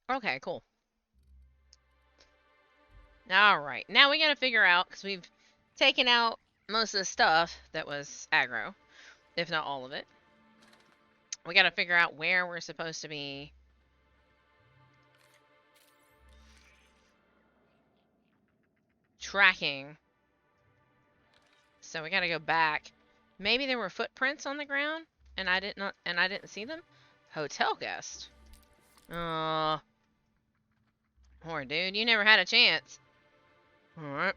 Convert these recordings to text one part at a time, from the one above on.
Okay, cool. Alright, now we gotta figure out, because we've taken out most of the stuff that was aggro, if not all of it. We gotta figure out where we're supposed to be tracking. So we gotta go back. Maybe there were footprints on the ground, and I didn't see them. Hotel guest. Poor dude, you never had a chance. Alright.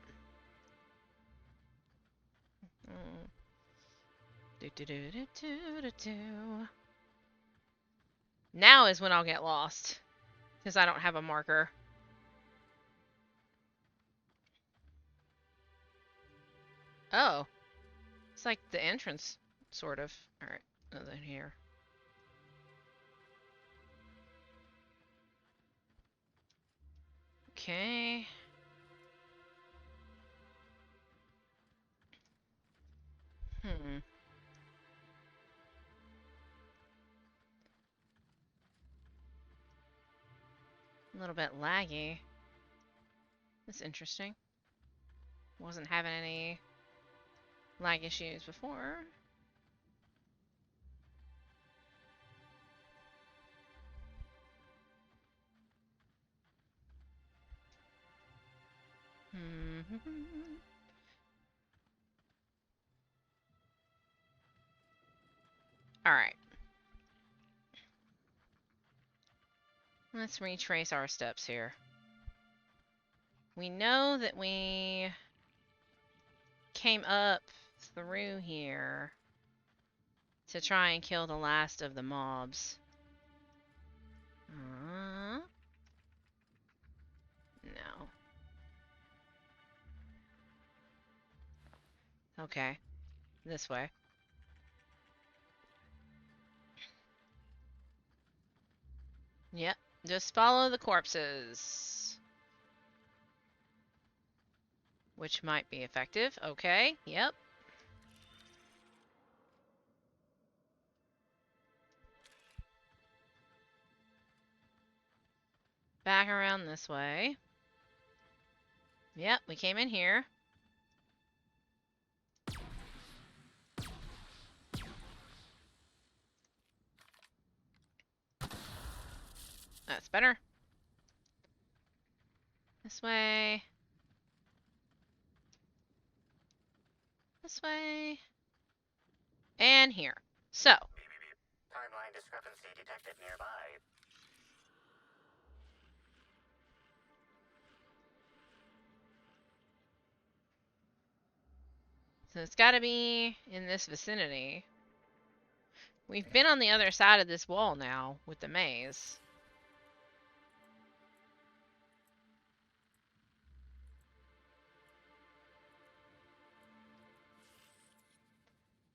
Now is when I'll get lost. Because I don't have a marker. Oh. It's like the entrance, sort of. Alright, nothing here. Okay. A little bit laggy. That's interesting. Wasn't having any lag issues before. Alright. Let's retrace our steps here. We know that we came up through here to try and kill the last of the mobs. No. Okay. This way. Yep. Just follow the corpses. Which might be effective. Okay. Yep. Back around this way. Yep, we came in here. That's better. This way. This way. And here. So. Timeline discrepancy detected nearby. So it's gotta be in this vicinity. We've been on the other side of this wall now with the maze.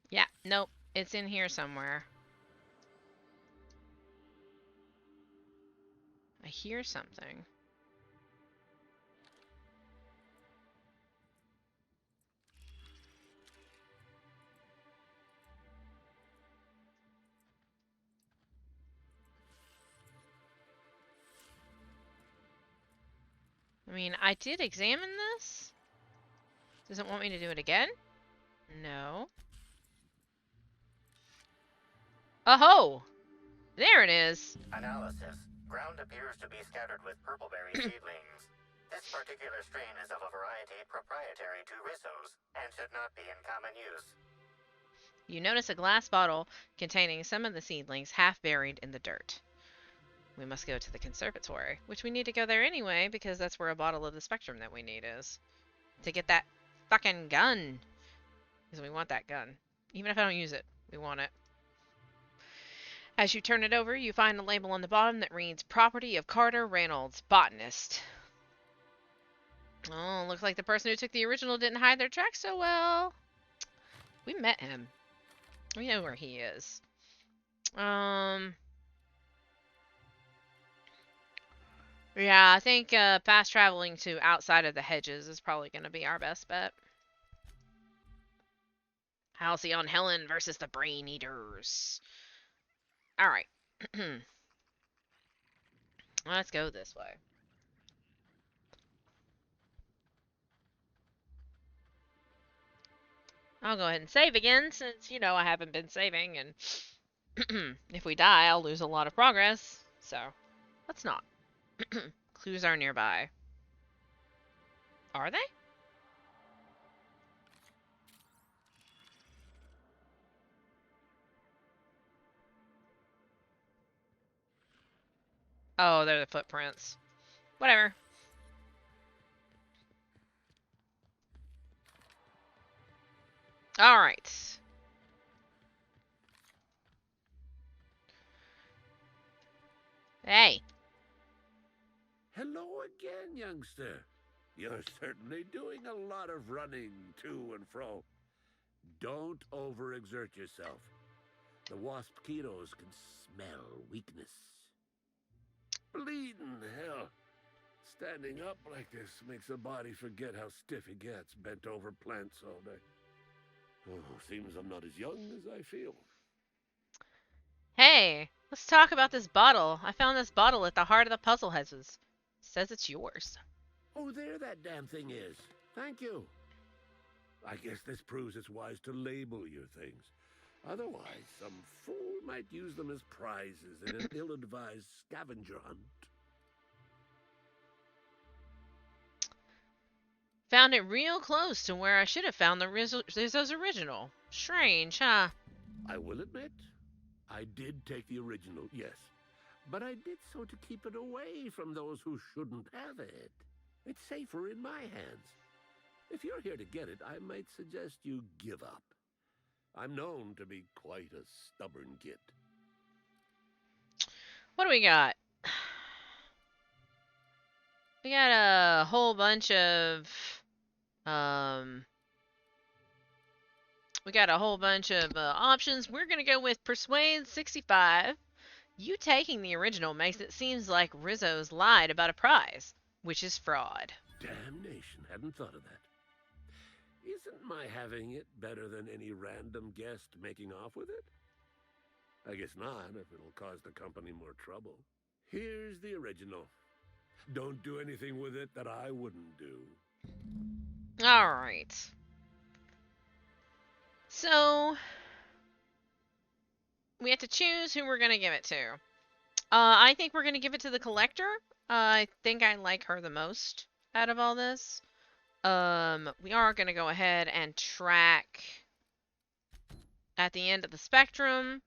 Yeah, nope. It's in here somewhere. I hear something. I mean, I did examine this. Does it want me to do it again? No. Oh-ho! There it is. Analysis. Ground appears to be scattered with purpleberry seedlings. This particular strain is of a variety proprietary to Rissos and should not be in common use. You notice a glass bottle containing some of the seedlings half buried in the dirt. We must go to the conservatory, which we need to go there anyway because that's where a bottle of the spectrum that we need is. To get that fucking gun. Because we want that gun. Even if I don't use it, we want it. As you turn it over, you find a label on the bottom that reads, Property of Carter Reynolds, Botanist. Oh, looks like the person who took the original didn't hide their tracks so well. We met him. We know where he is. Yeah, I think fast traveling to outside of the hedges is probably going to be our best bet. Halcyon Helen versus the Brain Eaters. Alright. Let's go this way. I'll go ahead and save again since, I haven't been saving, and if we die, I'll lose a lot of progress. So, let's not. Clues are nearby. Are they? Oh, they're the footprints. Whatever. Alright. Hey. Hello again, youngster. You're certainly doing a lot of running to and fro. Don't overexert yourself. The waspitos can smell weakness. Bleeding hell. Standing up like this makes the body forget how stiff it gets bent over plants all day. Oh, seems I'm not as young as I feel. Hey. Let's talk about this bottle. I found this bottle at the heart of the puzzle hedges. Says it's yours. Oh, there that damn thing is. Thank you. I guess this proves it's wise to label your things. Otherwise, some fool might use them as prizes in an ill-advised scavenger hunt. Found it real close to where I should have found the Rizzo's original. Strange, huh? I will admit, I did take the original, yes. But I did so to keep it away from those who shouldn't have it. It's safer in my hands. If you're here to get it, I might suggest you give up. I'm known to be quite a stubborn git. What do we got? We got a whole bunch of options. We're gonna go with Persuade 65. You taking the original makes it seems like Rizzo's lied about a prize, which is fraud. Damnation, hadn't thought of that. Isn't my having it better than any random guest making off with it? I guess not, if it'll cause the company more trouble. Here's the original. Don't do anything with it that I wouldn't do. Alright. So, we have to choose who we're going to give it to. I think we're going to give it to the collector. I think I like her the most out of all this. We are going to go ahead and track at the end of the spectrum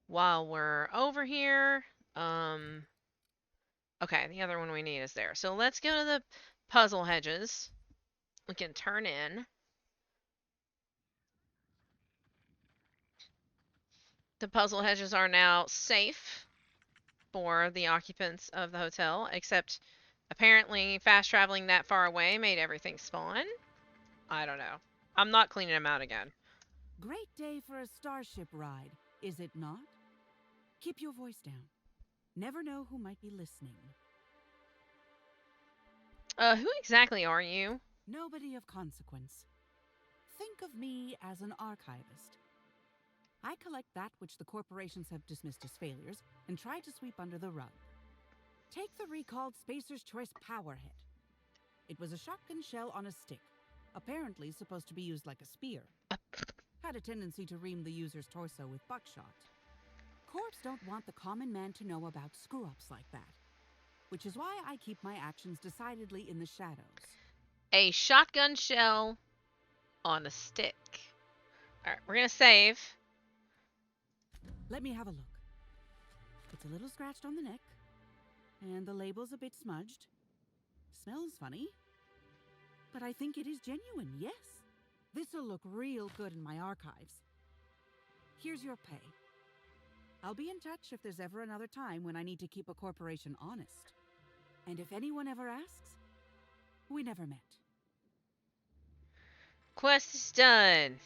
while we're over here. Okay, the other one we need is there. So let's go to the puzzle hedges. We can turn in. The puzzle hedges are now safe for the occupants of the hotel, except apparently fast traveling that far away made everything spawn. I don't know. I'm not cleaning them out again. Great day for a starship ride, is it not? Keep your voice down. Never know who might be listening. Who exactly are you? Nobody of consequence. Think of me as an archivist. I collect that which the corporations have dismissed as failures and try to sweep under the rug. Take the recalled Spacer's Choice Powerhead. It was a shotgun shell on a stick, apparently supposed to be used like a spear. Had a tendency to ream the user's torso with buckshot. Corps don't want the common man to know about screw-ups like that, which is why I keep my actions decidedly in the shadows. A shotgun shell on a stick. Alright, we're gonna save. Let me have a look. It's a little scratched on the neck, and the label's a bit smudged. Smells funny, but I think it is genuine, yes. This'll look real good in my archives. Here's your pay. I'll be in touch if there's ever another time when I need to keep a corporation honest. And if anyone ever asks, we never met. Quest is done.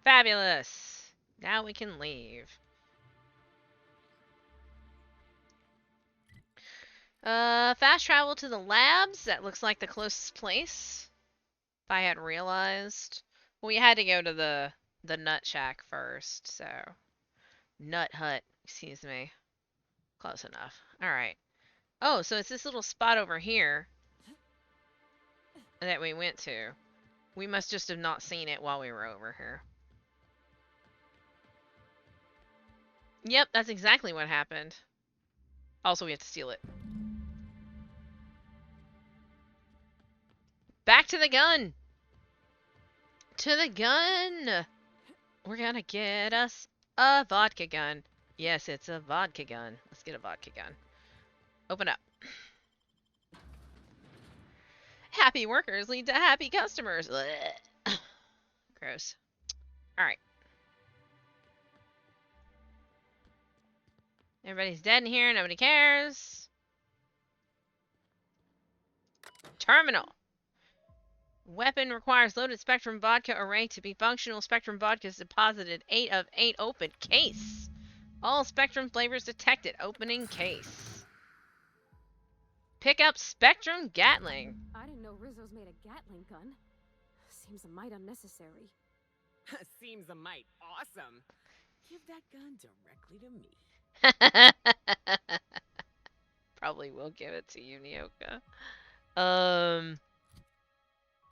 Fabulous. Now we can leave. Fast travel to the labs. That looks like the closest place. If I had realized. Well, we had to go to the nut shack first, so. Nut hut, excuse me. Close enough. Alright. Oh, so it's this little spot over here that we went to. We must just have not seen it while we were over here. Yep, that's exactly what happened. Also, we have to steal it. Back to the gun! To the gun! We're gonna get us a vodka gun. Yes, it's a vodka gun. Let's get a vodka gun. Open up. Happy workers lead to happy customers. Blech. Gross. Alright. Everybody's dead in here. Nobody cares. Terminal. Weapon requires loaded spectrum vodka array to be functional. Spectrum vodka is deposited. 8 of 8 open. Case. All spectrum flavors detected. Opening case. Pick up Spectrum Gatling. I didn't know Rizzo's made a Gatling gun. Seems a mite unnecessary. Seems a mite awesome. Give that gun directly to me. Probably will give it to you, Nyoka.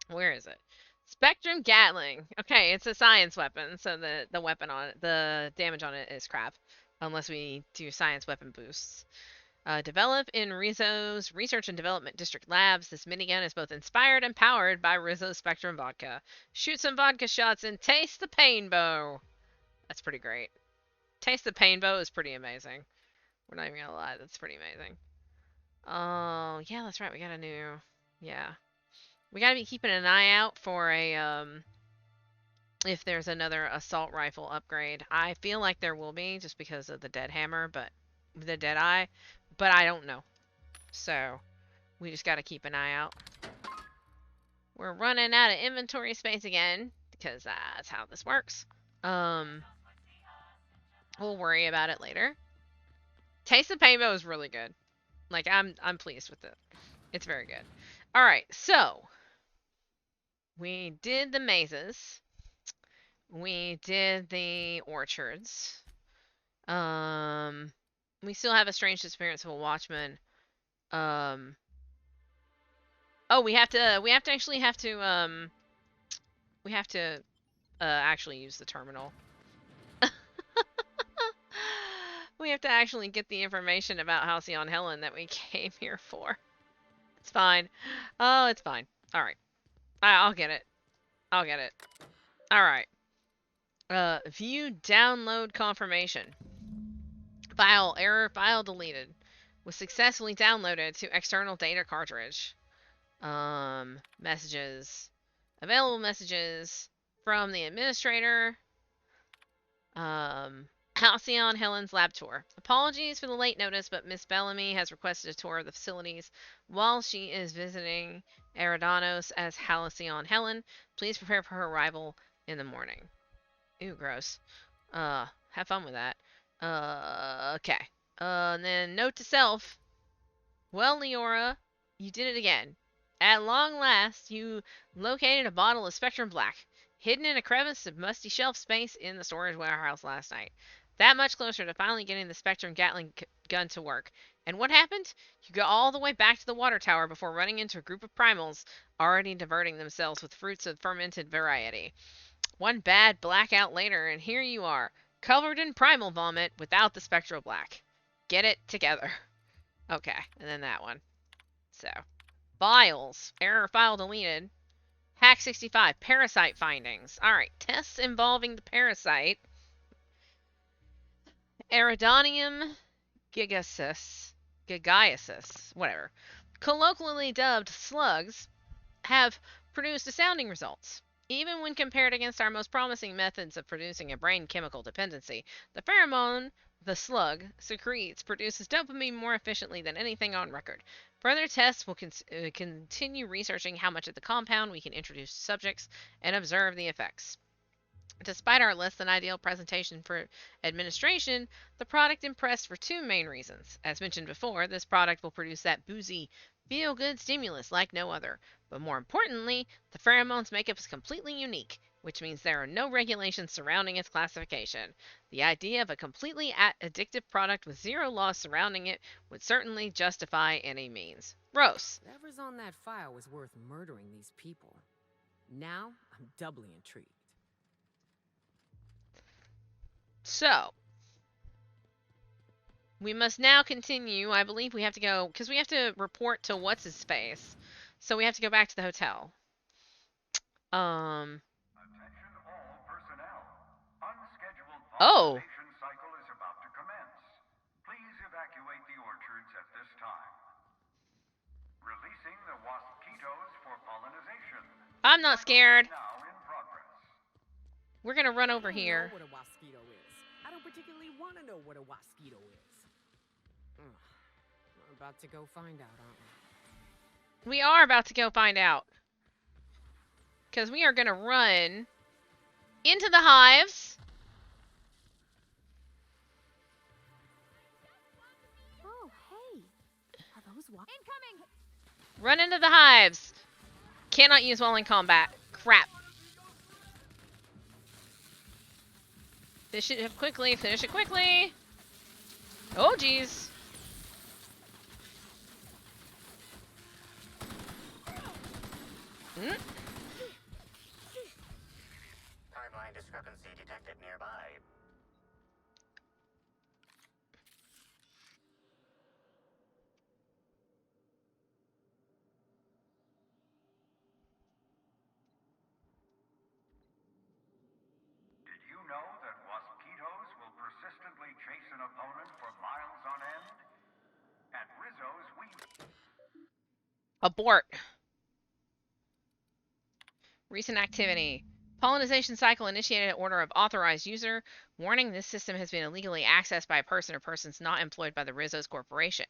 Where is it? Spectrum Gatling. Okay, it's a science weapon, so the weapon on it, the damage on it is crap, unless we do science weapon boosts. Developed in Rizzo's Research and Development District Labs, this minigun is both inspired and powered by Rizzo's Spectrum Vodka. Shoot some vodka shots and taste the painbow. That's pretty great. Taste the painbow is pretty amazing. We're not even gonna lie, that's pretty amazing. Oh, yeah, that's right, we got a new... Yeah. We gotta be keeping an eye out for a, if there's another assault rifle upgrade. I feel like there will be, just because of the dead hammer, but... the dead eye, but I don't know. So, we just gotta keep an eye out. We're running out of inventory space again, because that's how this works. We'll worry about it later. Taste of Painbow is really good. Like, I'm pleased with it. It's very good. Alright, so... we did the mazes. We did the orchards. We still have a strange disappearance of a watchman. Oh, we have to actually use the terminal. We have to actually get the information about Halcyon Helen that we came here for. It's fine. Oh, it's fine. Alright. I'll get it. I'll get it. Alright. View download confirmation. File, error, file deleted. Was successfully downloaded to external data cartridge. Messages. Available messages from the administrator. Halcyon Helen's lab tour. Apologies for the late notice, but Miss Bellamy has requested a tour of the facilities while she is visiting Eridanos as Halcyon Helen. Please prepare for her arrival in the morning. Ooh, gross. Have fun with that. Okay. And then note to self. Well, Leora, you did it again. At long last, you located a bottle of Spectrum Black, hidden in a crevice of musty shelf space in the storage warehouse last night. That much closer to finally getting the Spectrum Gatling gun to work. And what happened? You got all the way back to the water tower before running into a group of primals already diverting themselves with fruits of fermented variety. One bad blackout later, and here you are, covered in primal vomit without the Spectral Black. Get it together. Okay, and then that one. So, files. Error file deleted. Hack 65. Parasite findings. Alright, tests involving the parasite. Eridonium gigaeus. Whatever. Colloquially dubbed slugs, have produced astounding results. Even when compared against our most promising methods of producing a brain chemical dependency, the pheromone the slug produces dopamine more efficiently than anything on record. Further tests will continue researching how much of the compound we can introduce to subjects and observe the effects. Despite our less than ideal presentation for administration, the product impressed for two main reasons. As mentioned before, this product will produce that boozy, feel-good stimulus like no other. But more importantly, the pheromone's makeup is completely unique. which means there are no regulations surrounding its classification. The idea of a completely addictive product with zero laws surrounding it would certainly justify any means. Gross. Whatever's on that file was worth murdering these people. Now, I'm doubly intrigued. So, we must now continue. I believe we have to go, because we have to report to what's-his-face. So we have to go back to the hotel. Attention all personnel. Unscheduled Oh. pollination cycle is about to commence. Please evacuate the orchards at this time. Releasing the mosquitoes for pollinization. I'm not scared. Now in progress. We're gonna run over I don't here. know what a mosquito is. I don't particularly want to know what a mosquito is. We're about to go find out, aren't we? We are about to go find out. Because we are gonna run into the hives. Oh, hey. Are those incoming? Run into the hives. Cannot use while in combat. Crap. Finish it quickly. Finish it quickly. Oh, jeez. Timeline discrepancy detected nearby. Did you know that mosquitoes will persistently chase an opponent for miles on end? At Rizzo's, we... Abort. Recent activity. Pollinization cycle initiated at order of authorized user. Warning, this system has been illegally accessed by a person or persons not employed by the Rizzo's Corporation.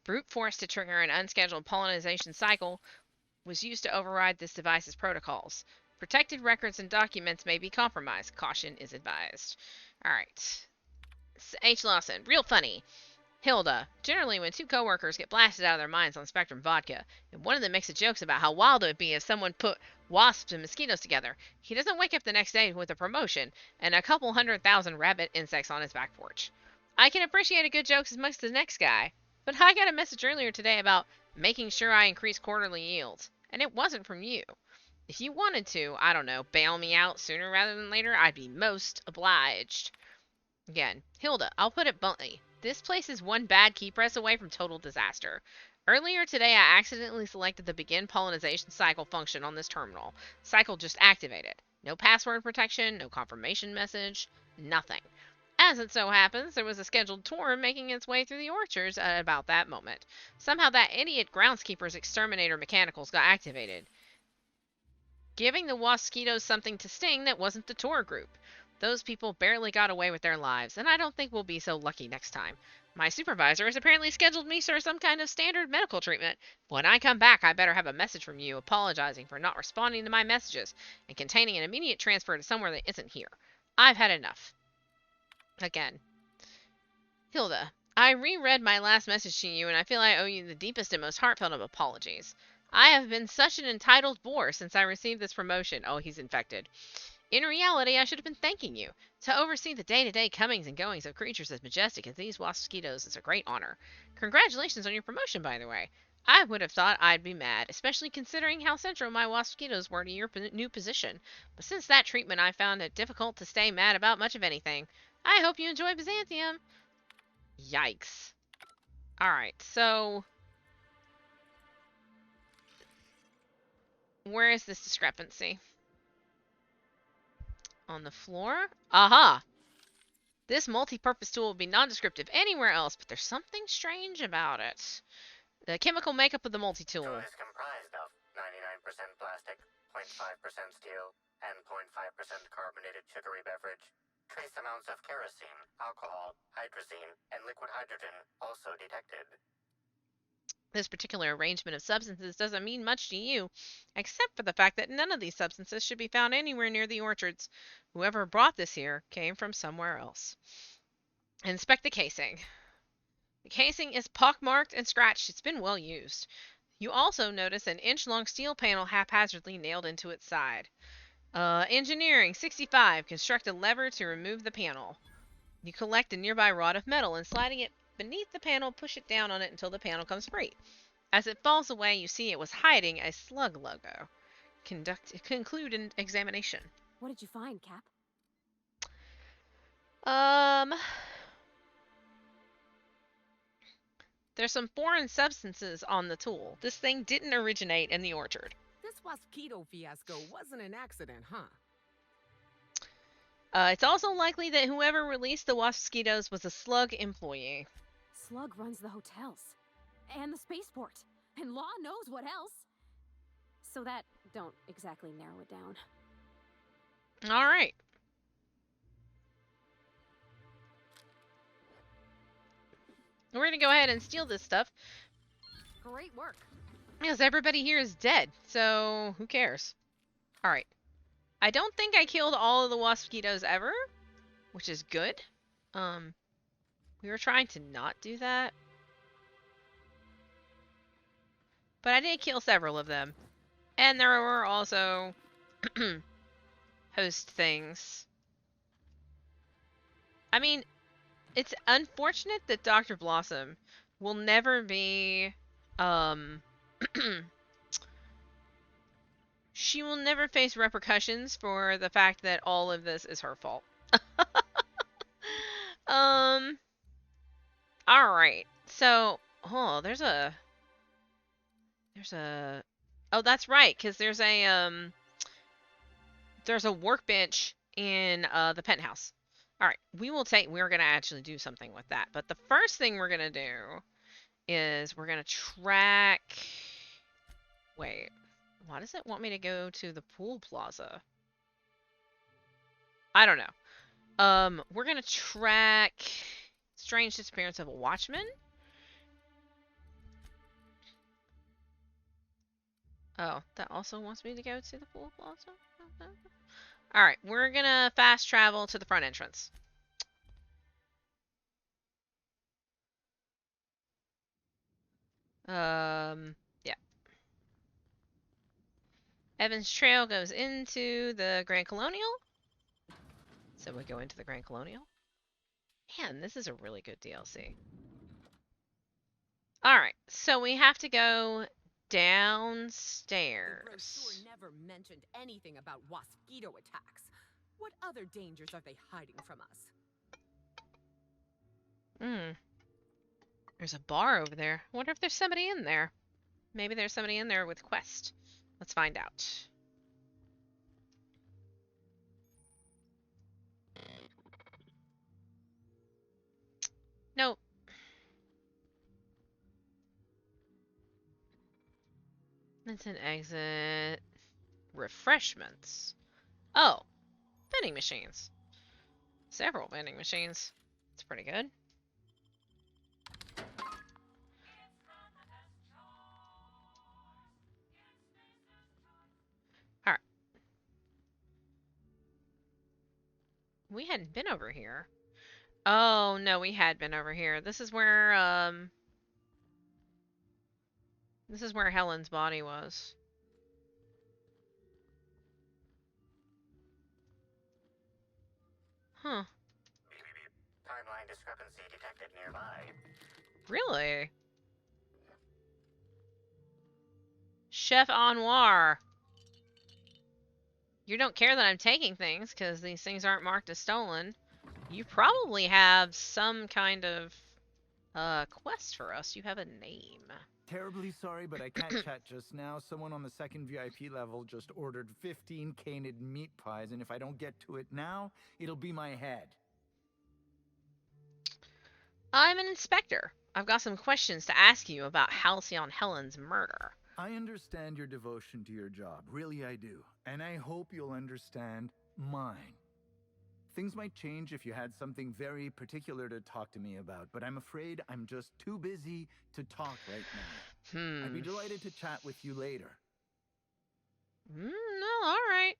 Brute force to trigger an unscheduled pollinization cycle was used to override this device's protocols. Protected records and documents may be compromised. Caution is advised. Alright. H. Lawson. Real funny. Hilda. Generally, when two coworkers get blasted out of their minds on Spectrum vodka, and one of them makes a joke about how wild it would be if someone put wasps and mosquitoes together, he doesn't wake up the next day with a promotion and a couple 100,000 rabbit insects on his back porch. I can appreciate a good joke as much as the next guy, but I got a message earlier today about making sure I increase quarterly yields, and it wasn't from you. If you wanted to, I don't know, bail me out sooner rather than later, I'd be most obliged. Again, Hilda, I'll put it bluntly. This place is one bad key press away from total disaster. Earlier today, I accidentally selected the begin pollinization cycle function on this terminal. Cycle just activated. No password protection, no confirmation message, nothing. As it so happens, there was a scheduled tour making its way through the orchards at about that moment. Somehow that idiot groundskeeper's exterminator mechanicals got activated, giving the mosquitoes something to sting that wasn't the tour group. Those people barely got away with their lives, and I don't think we'll be so lucky next time. My supervisor has apparently scheduled me for some kind of standard medical treatment. When I come back, I better have a message from you apologizing for not responding to my messages and containing an immediate transfer to somewhere that isn't here. I've had enough. Again. Hilda, I reread my last message to you, and I feel I owe you the deepest and most heartfelt of apologies. I have been such an entitled bore since I received this promotion. Oh, he's infected. In reality, I should have been thanking you. To oversee the day-to-day comings and goings of creatures as majestic as these mosquitoes is a great honor. Congratulations on your promotion, by the way. I would have thought I'd be mad, especially considering how central my mosquitoes were to your new position. But since that treatment, I found it difficult to stay mad about much of anything. I hope you enjoy Byzantium. Yikes. Alright, so... where is this discrepancy? On the floor? Aha! This multi-purpose tool would be non-descriptive anywhere else, but there's something strange about it. The chemical makeup of the multi-tool. Tool is comprised of 99% plastic, 0.5% steel, and 0.5% carbonated sugary beverage. Trace amounts of kerosene, alcohol, hydrazine, and liquid hydrogen also detected. This particular arrangement of substances doesn't mean much to you, except for the fact that none of these substances should be found anywhere near the orchards. Whoever brought this here came from somewhere else. Inspect the casing. The casing is pockmarked and scratched. It's been well used. You also notice an inch-long steel panel haphazardly nailed into its side. Engineering 65. Construct a lever to remove the panel. You collect a nearby rod of metal and sliding it beneath the panel, push it down on it until the panel comes free. As it falls away, you see it was hiding a slug logo. Conclude an examination. What did you find, Cap? There's some foreign substances on the tool. This thing didn't originate in the orchard. This Wasquito fiasco wasn't an accident, huh? It's also likely that whoever released the Wasquitos was a slug employee. Slug runs the hotels. And the spaceport. And law knows what else. So that don't exactly narrow it down. Alright. We're gonna go ahead and steal this stuff. Great work. Because everybody here is dead, so who cares? Alright. I don't think I killed all of the Wasquitos ever, which is good. We were trying to not do that. But I did kill several of them. And there were also host things. I mean, it's unfortunate that Dr. Blossom will never be, she will never face repercussions for the fact that all of this is her fault. Alright. So, oh, oh, that's right, because there's a workbench in, the penthouse. Alright, we're gonna actually do something with that. But the first thing we're gonna do is we're gonna track, wait, why does it want me to go to the pool plaza? I don't know. We're gonna track strange disappearance of a watchman. Oh, that also wants me to go to the pool plaza? Alright, we're gonna fast travel to the front entrance. Yeah. Evans Trail goes into the Grand Colonial. So we go into the Grand Colonial. Man, this is a really good DLC. Alright, so we have to go downstairs. The brochure never mentioned anything about Wasquito attacks. What other dangers are they hiding from us? There's a bar over there. I wonder if there's somebody in there. Maybe there's somebody in there with quest. Let's find out. Nope. It's an exit. Refreshments. Oh, vending machines. Several vending machines. It's pretty good. Alright. We hadn't been over here. Oh, no, we had been over here. This is where Helen's body was. Huh. Timeline discrepancy detected nearby. Really? Chef Anwar. You don't care that I'm taking things, because these things aren't marked as stolen. You probably have some kind of quest for us. You have a name. Terribly sorry, but I can't chat just now. Someone on the second VIP level just ordered 15 caned meat pies, and if I don't get to it now, it'll be my head. I'm an inspector. I've got some questions to ask you about Halcyon Helen's murder. I understand your devotion to your job. Really, I do. And I hope you'll understand mine. Things might change if you had something very particular to talk to me about, but I'm afraid I'm just too busy to talk right now. I'd be delighted to chat with you later. No, alright.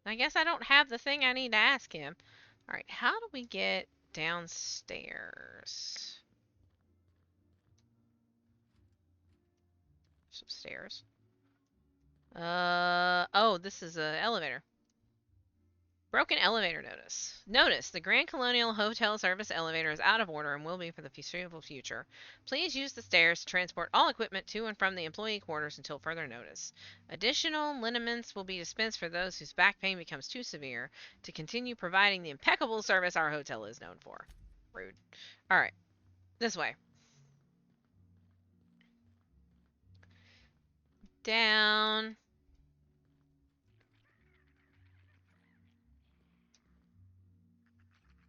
I guess I don't have the thing I need to ask him. Alright, how do we get downstairs? Some stairs. Oh, this is an elevator. Broken elevator notice. Notice, the Grand Colonial Hotel Service elevator is out of order and will be for the foreseeable future. Please use the stairs to transport all equipment to and from the employee quarters until further notice. Additional liniments will be dispensed for those whose back pain becomes too severe to continue providing the impeccable service our hotel is known for. Rude. Alright, this way. Down.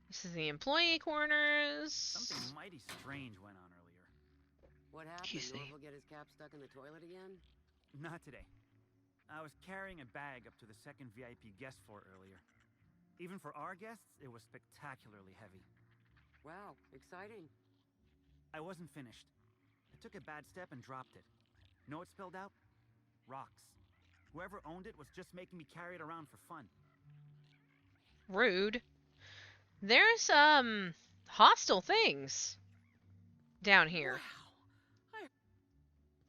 This is the employee quarters. Something mighty strange went on earlier. What happened? Excuse me. Norval get his cap stuck in the toilet again? Not today. I was carrying a bag up to the second VIP guest floor earlier. Even for our guests, it was spectacularly heavy. Wow, exciting. I wasn't finished. I took a bad step and dropped it. Know what spilled out? Rocks. Whoever owned it was just making me carry it around for fun. Rude. There's hostile things down here. Wow.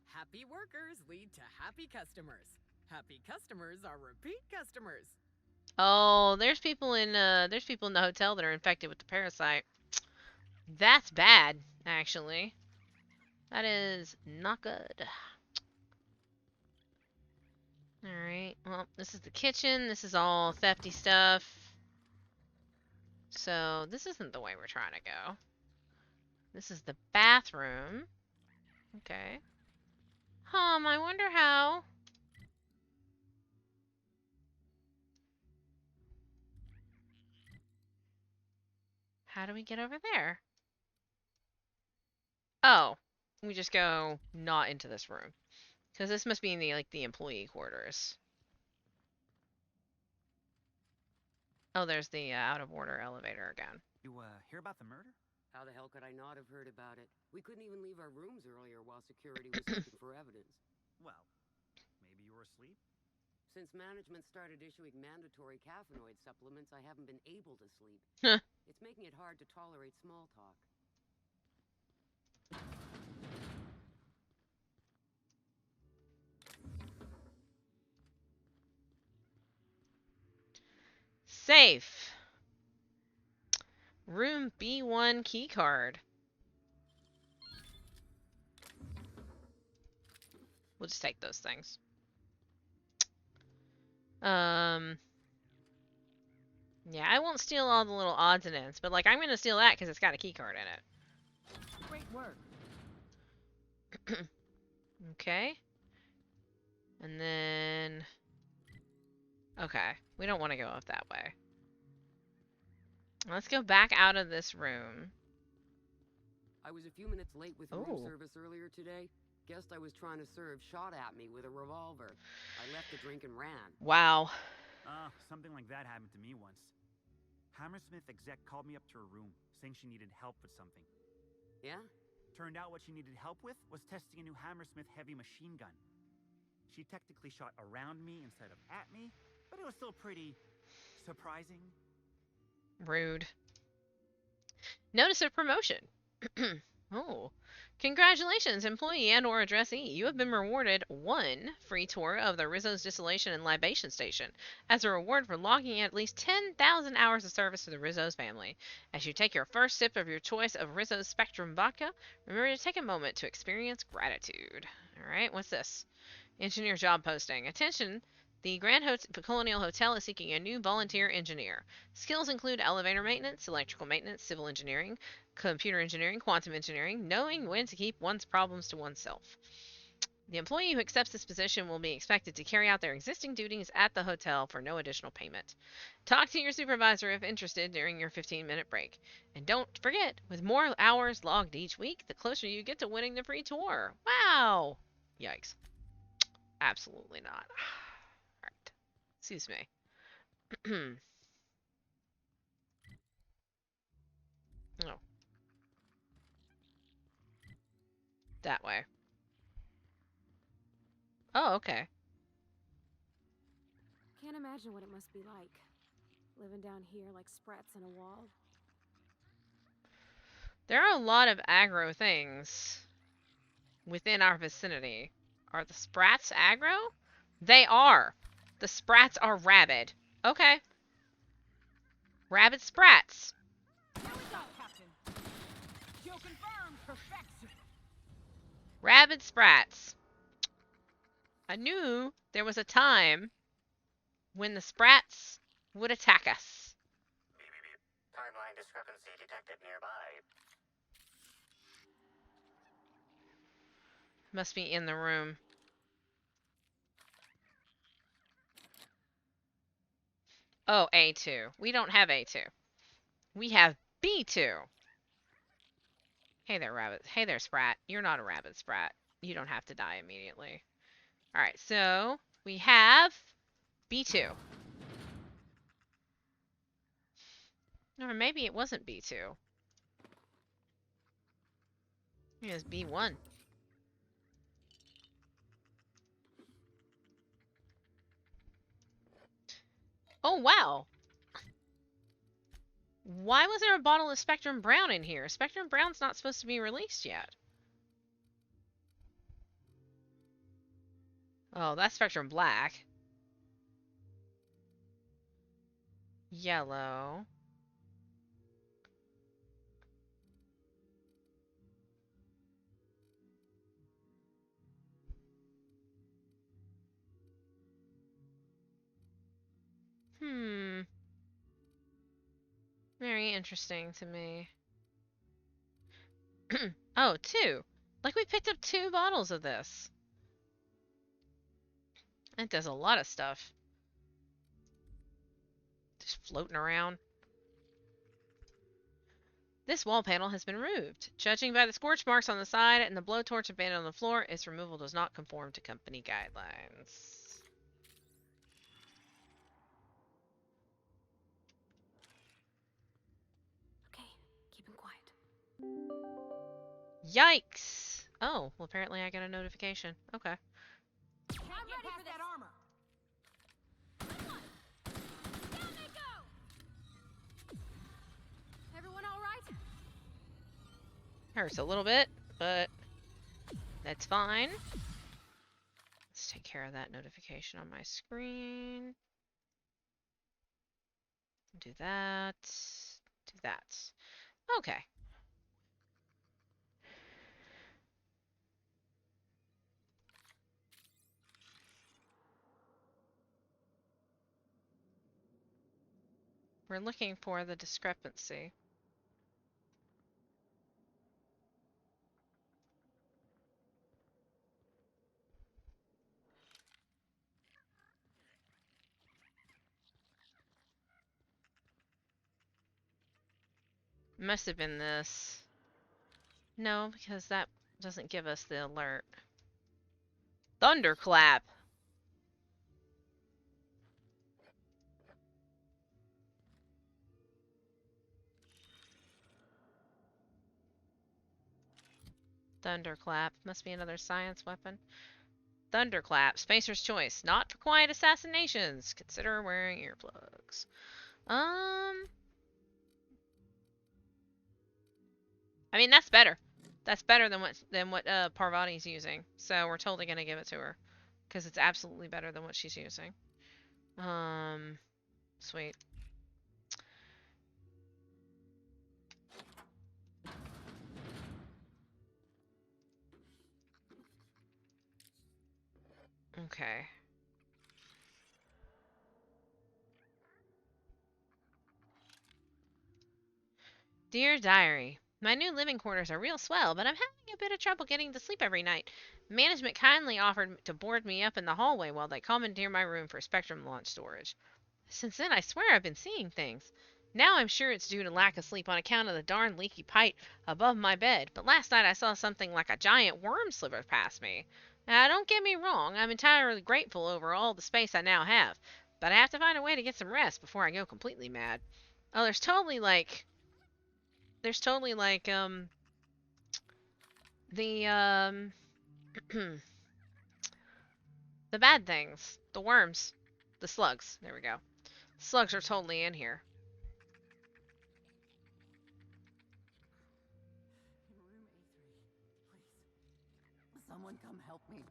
Happy workers lead to happy customers. Happy customers are repeat customers. Oh, there's people in the hotel that are infected with the parasite. That's bad, actually. That is not good. Alright, well, this is the kitchen. This is all thefty stuff. So, this isn't the way we're trying to go. This is the bathroom. Okay. I wonder how. How do we get over there? Oh, we just go not into this room. Because this must be in the employee quarters. Oh, there's the out of order elevator again. You, hear about the murder? How the hell could I not have heard about it? We couldn't even leave our rooms earlier while security was searching for evidence. Well, maybe you were asleep? Since management started issuing mandatory caffeinoid supplements, I haven't been able to sleep. Huh. It's making it hard to tolerate small talk. Safe. Room B1 keycard. We'll just take those things. Yeah, I won't steal all the little odds and ends, but I'm gonna steal that because it's got a keycard in it. Great work. Okay. And then... Okay, we don't want to go up that way. Let's go back out of this room. I was a few minutes late with room Oh. service earlier today. Guest I was trying to serve shot at me with a revolver. I left the drink and ran. Wow. Something like that happened to me once. Hammersmith exec called me up to her room, saying she needed help with something. Yeah? Turned out what she needed help with was testing a new Hammersmith heavy machine gun. She technically shot around me instead of at me, but it was still pretty surprising. Rude. Notice of promotion. Oh. Congratulations, employee and or addressee. You have been rewarded 1 free tour of the Rizzo's Distillation and Libation Station as a reward for logging at least 10,000 hours of service to the Rizzo's family. As you take your first sip of your choice of Rizzo's Spectrum Vodka, remember to take a moment to experience gratitude. Alright, what's this? Engineer job posting. Attention! The Grand Colonial Hotel is seeking a new volunteer engineer. Skills include elevator maintenance, electrical maintenance, civil engineering, computer engineering, quantum engineering, knowing when to keep one's problems to oneself. The employee who accepts this position will be expected to carry out their existing duties at the hotel for no additional payment. Talk to your supervisor if interested during your 15-minute break. And don't forget, with more hours logged each week, the closer you get to winning the free tour. Wow! Yikes. Absolutely not. Alright. Excuse me. Oh. That way. Oh, okay. Can't imagine what it must be like. Living down here like sprats in a wall. There are a lot of aggro things within our vicinity. Are the sprats aggro? They are. The sprats are rabid. Okay. Rabid sprats. Here we go, Captain. Kill confirmed. Perfection. Rabid sprats. I knew there was a time when the sprats would attack us. Beep, beep, beep. Timeline discrepancy detected nearby. Must be in the room. Oh, A2. We don't have A2. We have B2. Hey there, rabbit. Hey there, sprat. You're not a rabbit, sprat. You don't have to die immediately. Alright, so we have B2. Or maybe it wasn't B2. It was B1. Oh, wow. Why was there a bottle of Spectrum Brown in here? Spectrum Brown's not supposed to be released yet. Oh, that's Spectrum Black. Yellow. Very interesting to me. Oh, two. Like we picked up 2 bottles of this. It does a lot of stuff. Just floating around. This wall panel has been removed. Judging by the scorch marks on the side and the blowtorch abandoned on the floor, its removal does not conform to company guidelines. Okay, keep him quiet. Yikes! Oh, well apparently I got a notification. Okay. Can't get past that armor. Down they go! Everyone all right? Hurts a little bit, but that's fine. Let's take care of that notification on my screen. Do that. Do that. Okay. We're looking for the discrepancy. Must have been this. No, because that doesn't give us the alert. Thunderclap! Thunderclap. Must be another science weapon. Thunderclap. Spacer's choice. Not for quiet assassinations. Consider wearing earplugs. I mean, that's better. That's better than what Parvati's using. So we're totally gonna give it to her. Because it's absolutely better than what she's using. Sweet. Okay. Dear Diary, my new living quarters are real swell, but I'm having a bit of trouble getting to sleep every night. Management kindly offered to board me up in the hallway while they commandeer my room for Spectrum launch storage. Since then, I swear I've been seeing things. Now I'm sure it's due to lack of sleep on account of the darn leaky pipe above my bed, but last night I saw something like a giant worm slither past me. Now, don't get me wrong, I'm entirely grateful over all the space I now have, but I have to find a way to get some rest before I go completely mad. Oh, there's totally like the the bad things, the worms, the slugs. There we go. Slugs are totally in here. In room A3, please. Someone come help me.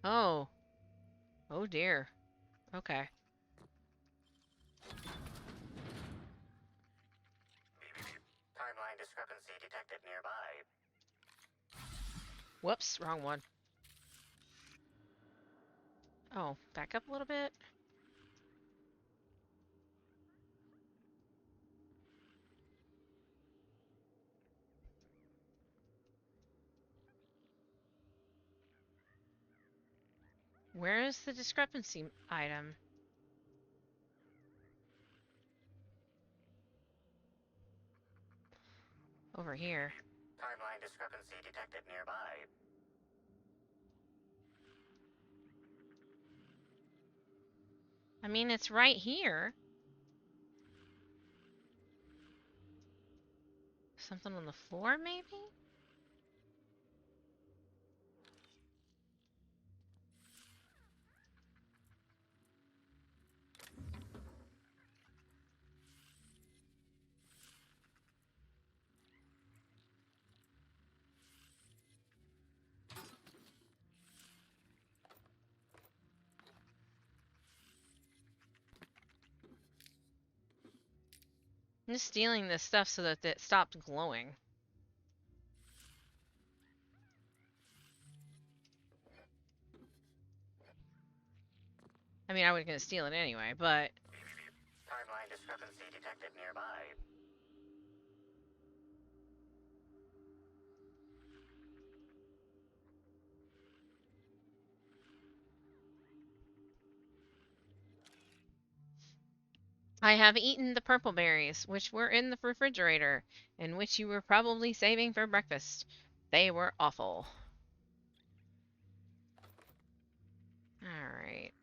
Oh. Oh dear. Okay. Timeline discrepancy detected nearby. Whoops, wrong one. Oh, back up a little bit. Where is the discrepancy item? Over here. Timeline discrepancy detected nearby. I mean, it's right here. Something on the floor, maybe? I'm just stealing this stuff so that it stops glowing. I mean, I was gonna steal it anyway, but... Timeline discrepancy detected nearby. I have eaten the purple berries, which were in the refrigerator, and which you were probably saving for breakfast. They were awful. Alright.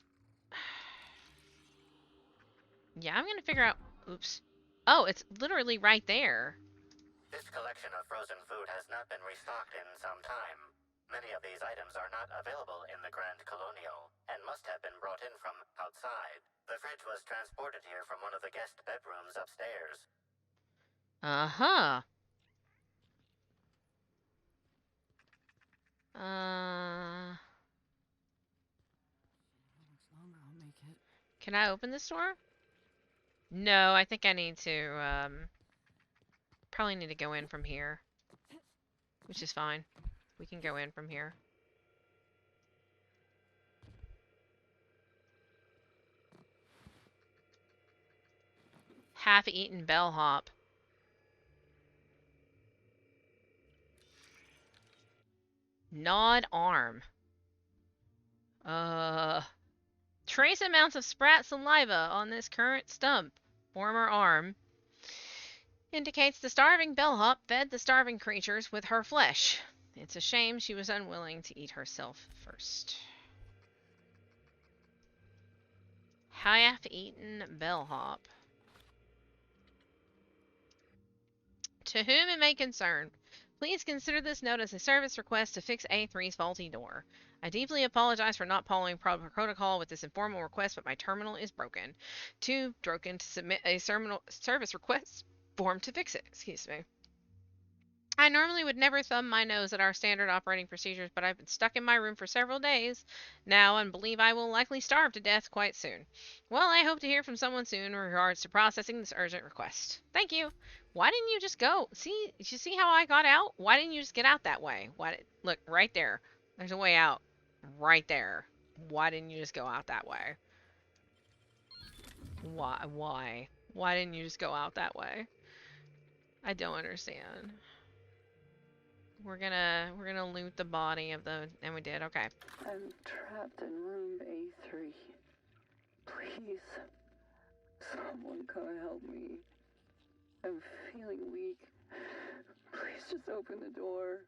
Yeah, I'm gonna figure out... Oops. Oh, it's literally right there. This collection of frozen food has not been restocked in some time. Many of these items are not available in the Grand Colonial, and must have been brought in from outside. The fridge was transported here from one of the guest bedrooms upstairs. Uh-huh. How much longer I'll make it? Can I open this door? No, I think I need to, probably need to go in from here. Which is fine. We can go in from here. Half-eaten bellhop. Gnawed arm. Trace amounts of sprat saliva on this current stump, former arm, indicates the starving bellhop fed the starving creatures with her flesh. It's a shame she was unwilling to eat herself first. Half-eaten bellhop. To whom it may concern, please consider this note as a service request to fix A3's faulty door. I deeply apologize for not following proper protocol with this informal request, but my terminal is broken. Too broken to submit a service request form to fix it. Excuse me. I normally would never thumb my nose at our standard operating procedures, but I've been stuck in my room for several days now and believe I will likely starve to death quite soon. Well, I hope to hear from someone soon in regards to processing this urgent request. Thank you. Why didn't you just go? See, you see how I got out? Why didn't you just get out that way? Look, right there. There's a way out. Right there. Why didn't you just go out that way? Why? Why didn't you just go out that way? I don't understand. We're gonna loot the body of the, and we did, okay. I'm trapped in room A3. Please, someone come help me. I'm feeling weak. Please just open the door.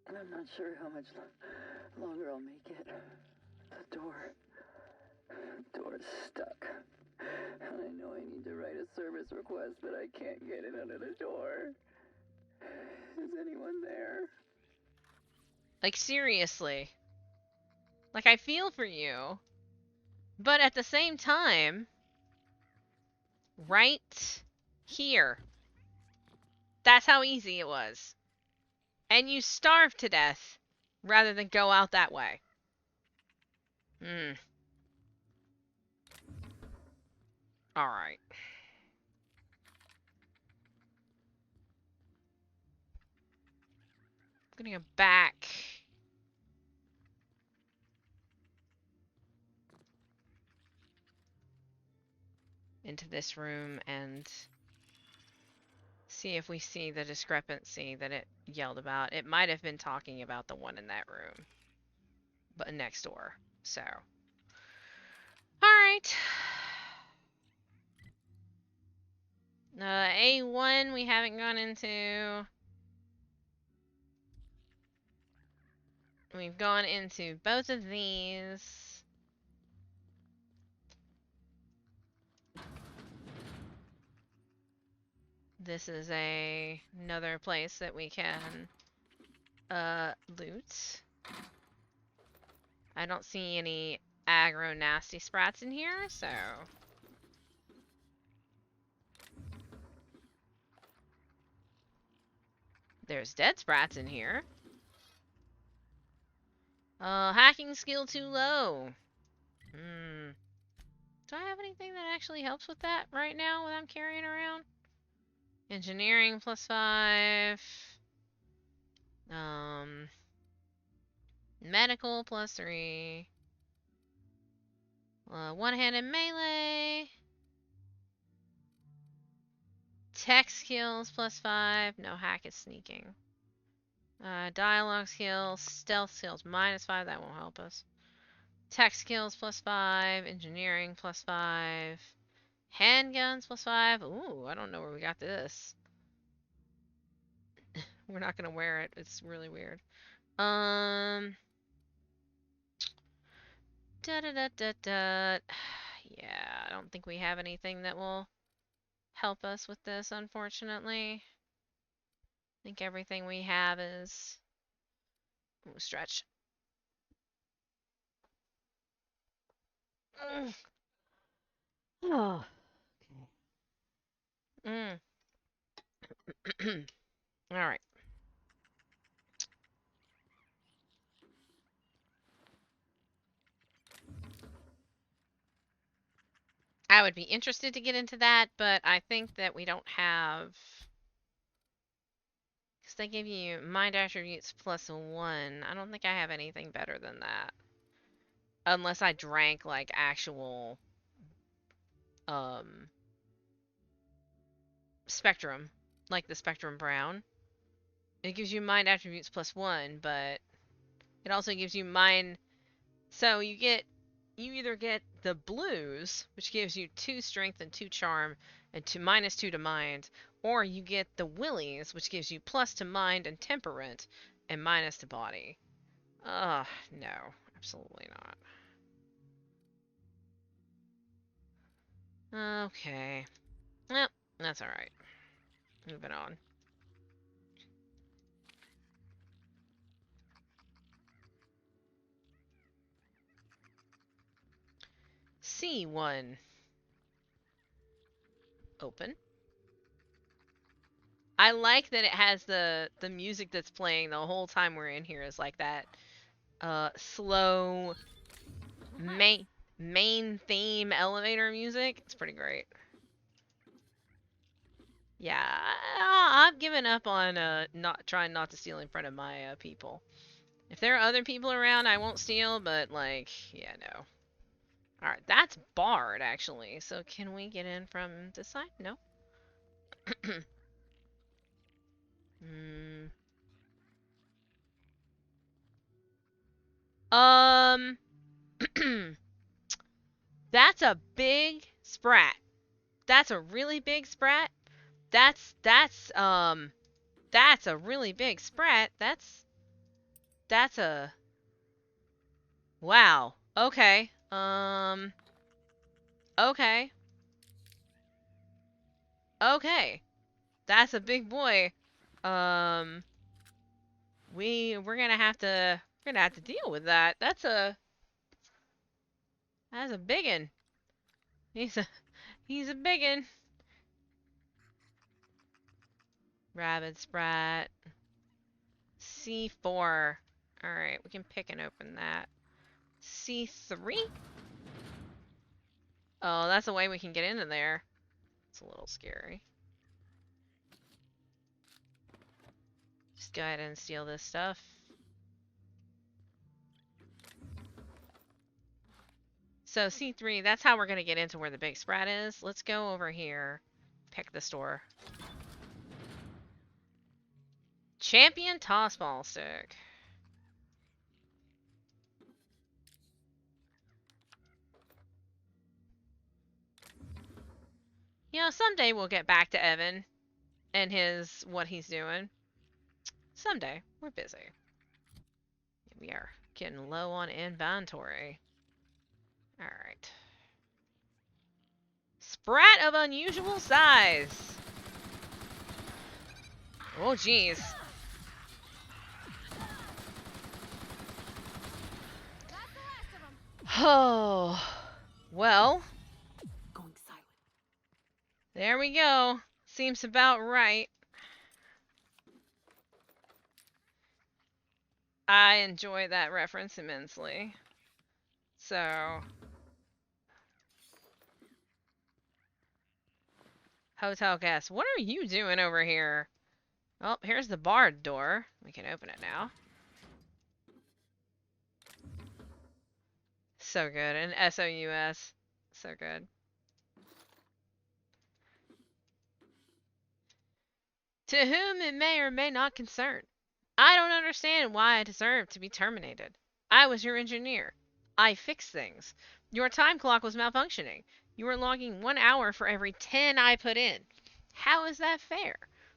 And I'm not sure how much longer I'll make it. The door's stuck. And I know I need to write a service request, but I can't get it under the door. Is anyone there? Like, seriously. Like, I feel for you. But at the same time, right here. That's how easy it was. And you starved to death rather than go out that way. Alright. gonna go back. Into this room and see if we see the discrepancy that it yelled about. It might have been talking about the one in that room, but next door. So, alright. A1 we haven't gone into. We've gone into both of these. This is another place that we can loot. I don't see any aggro nasty sprats in here, so there's dead sprats in here. Hacking skill too low. Do I have anything that actually helps with that right now that I'm carrying around? Engineering +5. Medical +3. One-handed melee. Tech skills +5. No, hack is sneaking. Dialogue skills, stealth skills -5. That won't help us. Tech skills +5. Engineering +5. Handguns +5. Ooh, I don't know where we got this. We're not gonna wear it. It's really weird. Yeah, I don't think we have anything that will help us with this, unfortunately. I think everything we have is... Ooh, stretch. Oh. Alright. I would be interested to get into that, but I think that we don't have... Because they give you mind attributes +1. I don't think I have anything better than that. Unless I drank, like, actual... Spectrum. Like the Spectrum Brown. It gives you mind attributes +1, but... It also gives you mind... So you either get the blues, which gives you 2 strength and 2 charm, and -2 to mind, or you get the willies, which gives you +2 to mind and temperament, and -2 to body. Ugh, no, absolutely not. Okay. Well, that's alright. Moving on. C1. Open. I like that it has the music that's playing the whole time we're in here is like that slow main theme elevator music. It's pretty great. Yeah, I've given up on not trying not to steal in front of my people. If there are other people around, I won't steal, but like, yeah, no. Alright, that's barred, actually. So can we get in from this side? No. That's a big sprat. That's a really big sprat. That's a really big sprat. That's a wow. Okay. Okay. Okay. That's a big boy. We're gonna have to deal with that. That's a biggin. He's a biggin. Rabbit sprat. C4. Alright, we can pick and open that. C3? Oh, that's a way we can get into there. It's a little scary. go ahead and steal this stuff. So C3, that's how we're going to get into where the big sprat is. Let's go over here. Pick the store. Champion toss ball stick. You know, someday we'll get back to Evan and what he's doing. Someday. We're busy. We are getting low on inventory. Alright. Sprat of unusual size. Oh, jeez. Oh. Well. Going silent. There we go. Seems about right. I enjoy that reference immensely. So. Hotel guest, what are you doing over here? Oh, here's the bar door. We can open it now. So good. And SOUS. So good. To whom it may or may not concern. I don't understand why I deserve to be terminated. I was your engineer. I fixed things. Your time clock was malfunctioning. You were logging 1 hour for every 10 I put in. How is that fair?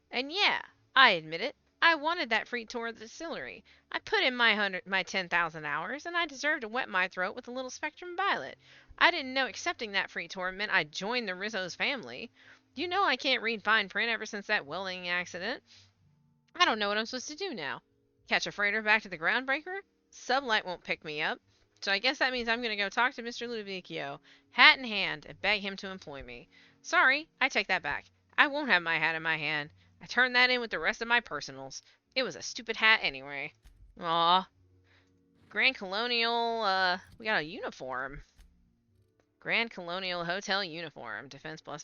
And yeah, I admit it. I wanted that free tour of the distillery. I put in my 10,000 hours, and I deserved to wet my throat with a little Spectrum Violet. I didn't know accepting that free tour meant I'd join the Rizzo's family. You know I can't read fine print ever since that welding accident. I don't know what I'm supposed to do now. Catch a freighter back to the Groundbreaker? Sublight won't pick me up. So I guess that means I'm going to go talk to Mr. Ludovicchio, hat in hand, and beg him to employ me. Sorry, I take that back. I won't have my hat in my hand. I turned that in with the rest of my personals. It was a stupid hat anyway. Aw. Grand Colonial, we got a uniform. Grand Colonial Hotel uniform, defense +5.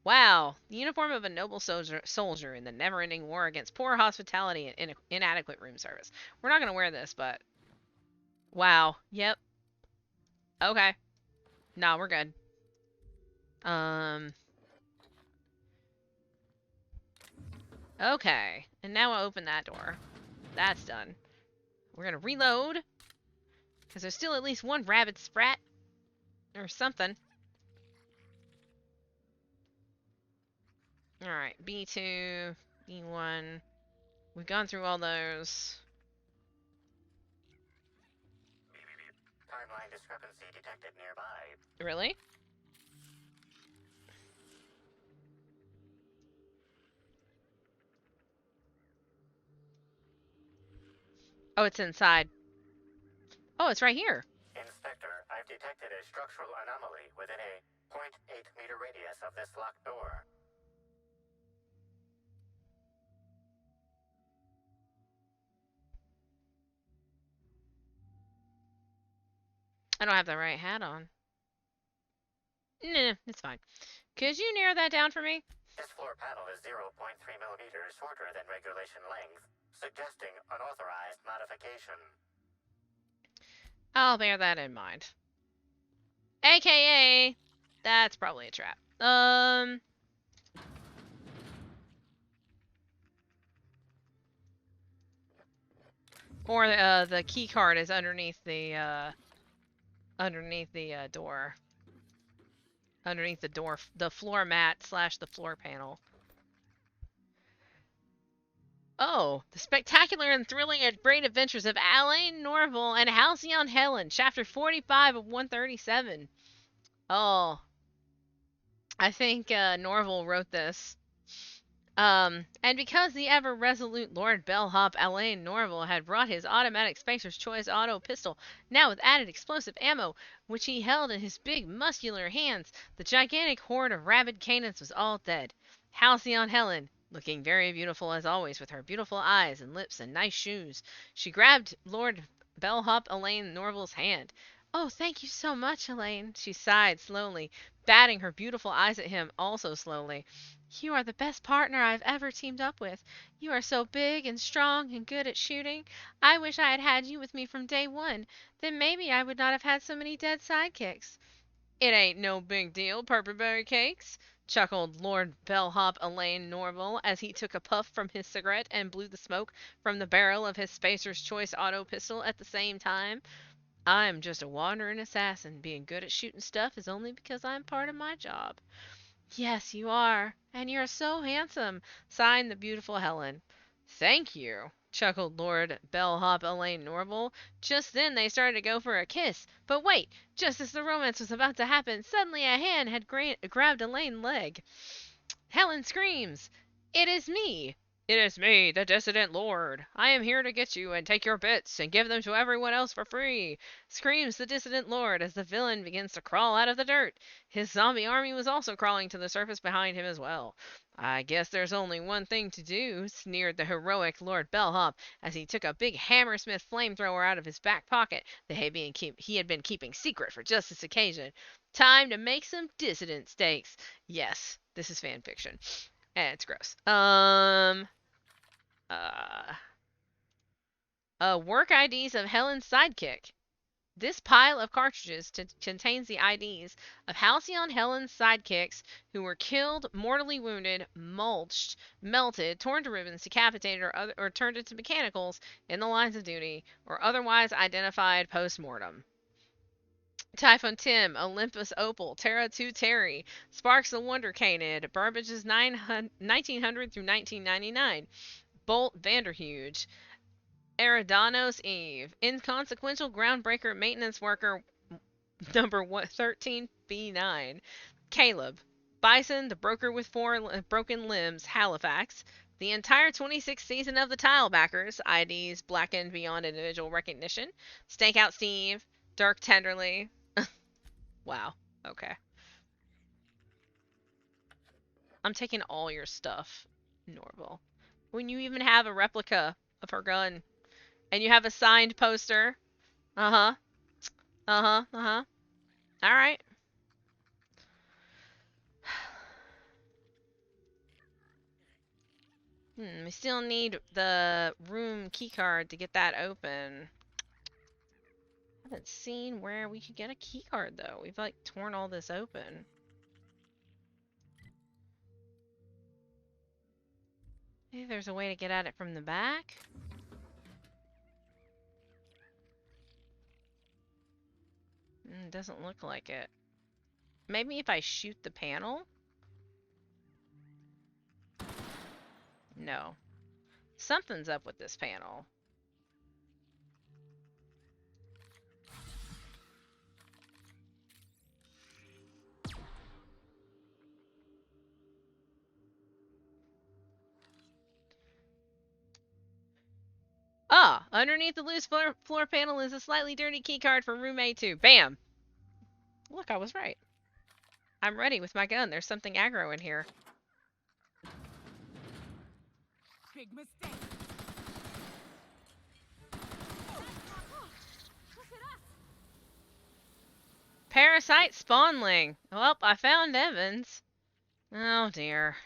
Wow, the uniform of a noble soldier in the never-ending war against poor hospitality and inadequate room service. We're not going to wear this, but... Wow, yep. Okay. No, we're good. Okay, and now I'll open that door. That's done. We're going to reload, because there's still at least one rabid sprat, or something. Alright, B2, B1. We've gone through all those. Timeline discrepancy detected nearby. Really? Oh, it's inside. Oh, it's right here. Inspector, I've detected a structural anomaly within a 0.8 meter radius of this locked door. I don't have the right hat on. Nah, it's fine. Could you narrow that down for me? This floor panel is 0.3 millimeters shorter than regulation length, suggesting unauthorized modification. I'll bear that in mind. AKA, that's probably a trap. Or the key card is underneath the door. Underneath the door, the floor mat / the floor panel. Oh, the spectacular and thrilling and great adventures of Alain Norval and Halcyon Helen, chapter 45 of 137. Oh, I think Norval wrote this. And because the ever-resolute Lord Bellhop Alain Norval had brought his automatic Spacer's Choice auto pistol, now with added explosive ammo, which he held in his big, muscular hands, the gigantic horde of rabid canids was all dead. Halcyon Helen, looking very beautiful as always with her beautiful eyes and lips and nice shoes, she grabbed Lord Bellhop Alain Norval's hand. "Oh, thank you so much, Elaine," she sighed slowly, batting her beautiful eyes at him also slowly. You are the best partner I've ever teamed up with. You are so big and strong and good at shooting. I wish I had had you with me from day one. Then maybe I would not have had so many dead sidekicks. It ain't no big deal, Purpleberry Cakes, chuckled Lord Bellhop Elaine Norval as he took a puff from his cigarette and blew the smoke from the barrel of his Spacer's Choice auto pistol at the same time. I'm just a wandering assassin. Being good at shooting stuff is only because I'm part of my job. Yes, you are. And you're so handsome, sighed the beautiful Helen. Thank you, chuckled Lord Bellhop Elaine Norval. Just then they started to go for a kiss. But wait, just as the romance was about to happen, suddenly a hand had grabbed Elaine's leg. Helen screams, "It is me! It is me, the dissident lord! I am here to get you and take your bits and give them to everyone else for free!" Screams the dissident lord as the villain begins to crawl out of the dirt. His zombie army was also crawling to the surface behind him as well. I guess there's only one thing to do, sneered the heroic Lord Bellhop as he took a big Hammersmith flamethrower out of his back pocket that he had been keeping secret for just this occasion. Time to make some dissident steaks. Yes, this is fan fiction. And it's gross. Work IDs of Helen's sidekick. This pile of cartridges contains the IDs of Halcyon Helen's sidekicks who were killed, mortally wounded, mulched, melted, torn to ribbons, decapitated, or turned into mechanicals in the lines of duty, or otherwise identified post-mortem. Typhon Tim, Olympus Opal, Terra 2 Terry, Sparks the Wonder Canid, Burbage's 1900 through 1999, Bolt Vanderhuge, Eridanos Eve, Inconsequential Groundbreaker Maintenance Worker number 13B9, Caleb, Bison, the Broker with 4 broken limbs, Halifax, the entire 26th season of the Tilebackers, IDs blackened beyond individual recognition, Stakeout Steve, Dirk Tenderly. Wow. Okay. I'm taking all your stuff, Norval. When you even have a replica of her gun. And you have a signed poster. Uh-huh. Uh-huh. Uh-huh. Alright. We still need the room keycard to get that open. I haven't seen where we could get a keycard, though. We've, like, torn all this open. Maybe there's a way to get at it from the back? Doesn't look like it. Maybe if I shoot the panel? No. Something's up with this panel. Ah, underneath the loose floor panel is a slightly dirty keycard for room A2. Bam! Look, I was right. I'm ready with my gun. There's something aggro in here. Big mistake. Parasite spawnling. Well, I found Evans. Oh dear.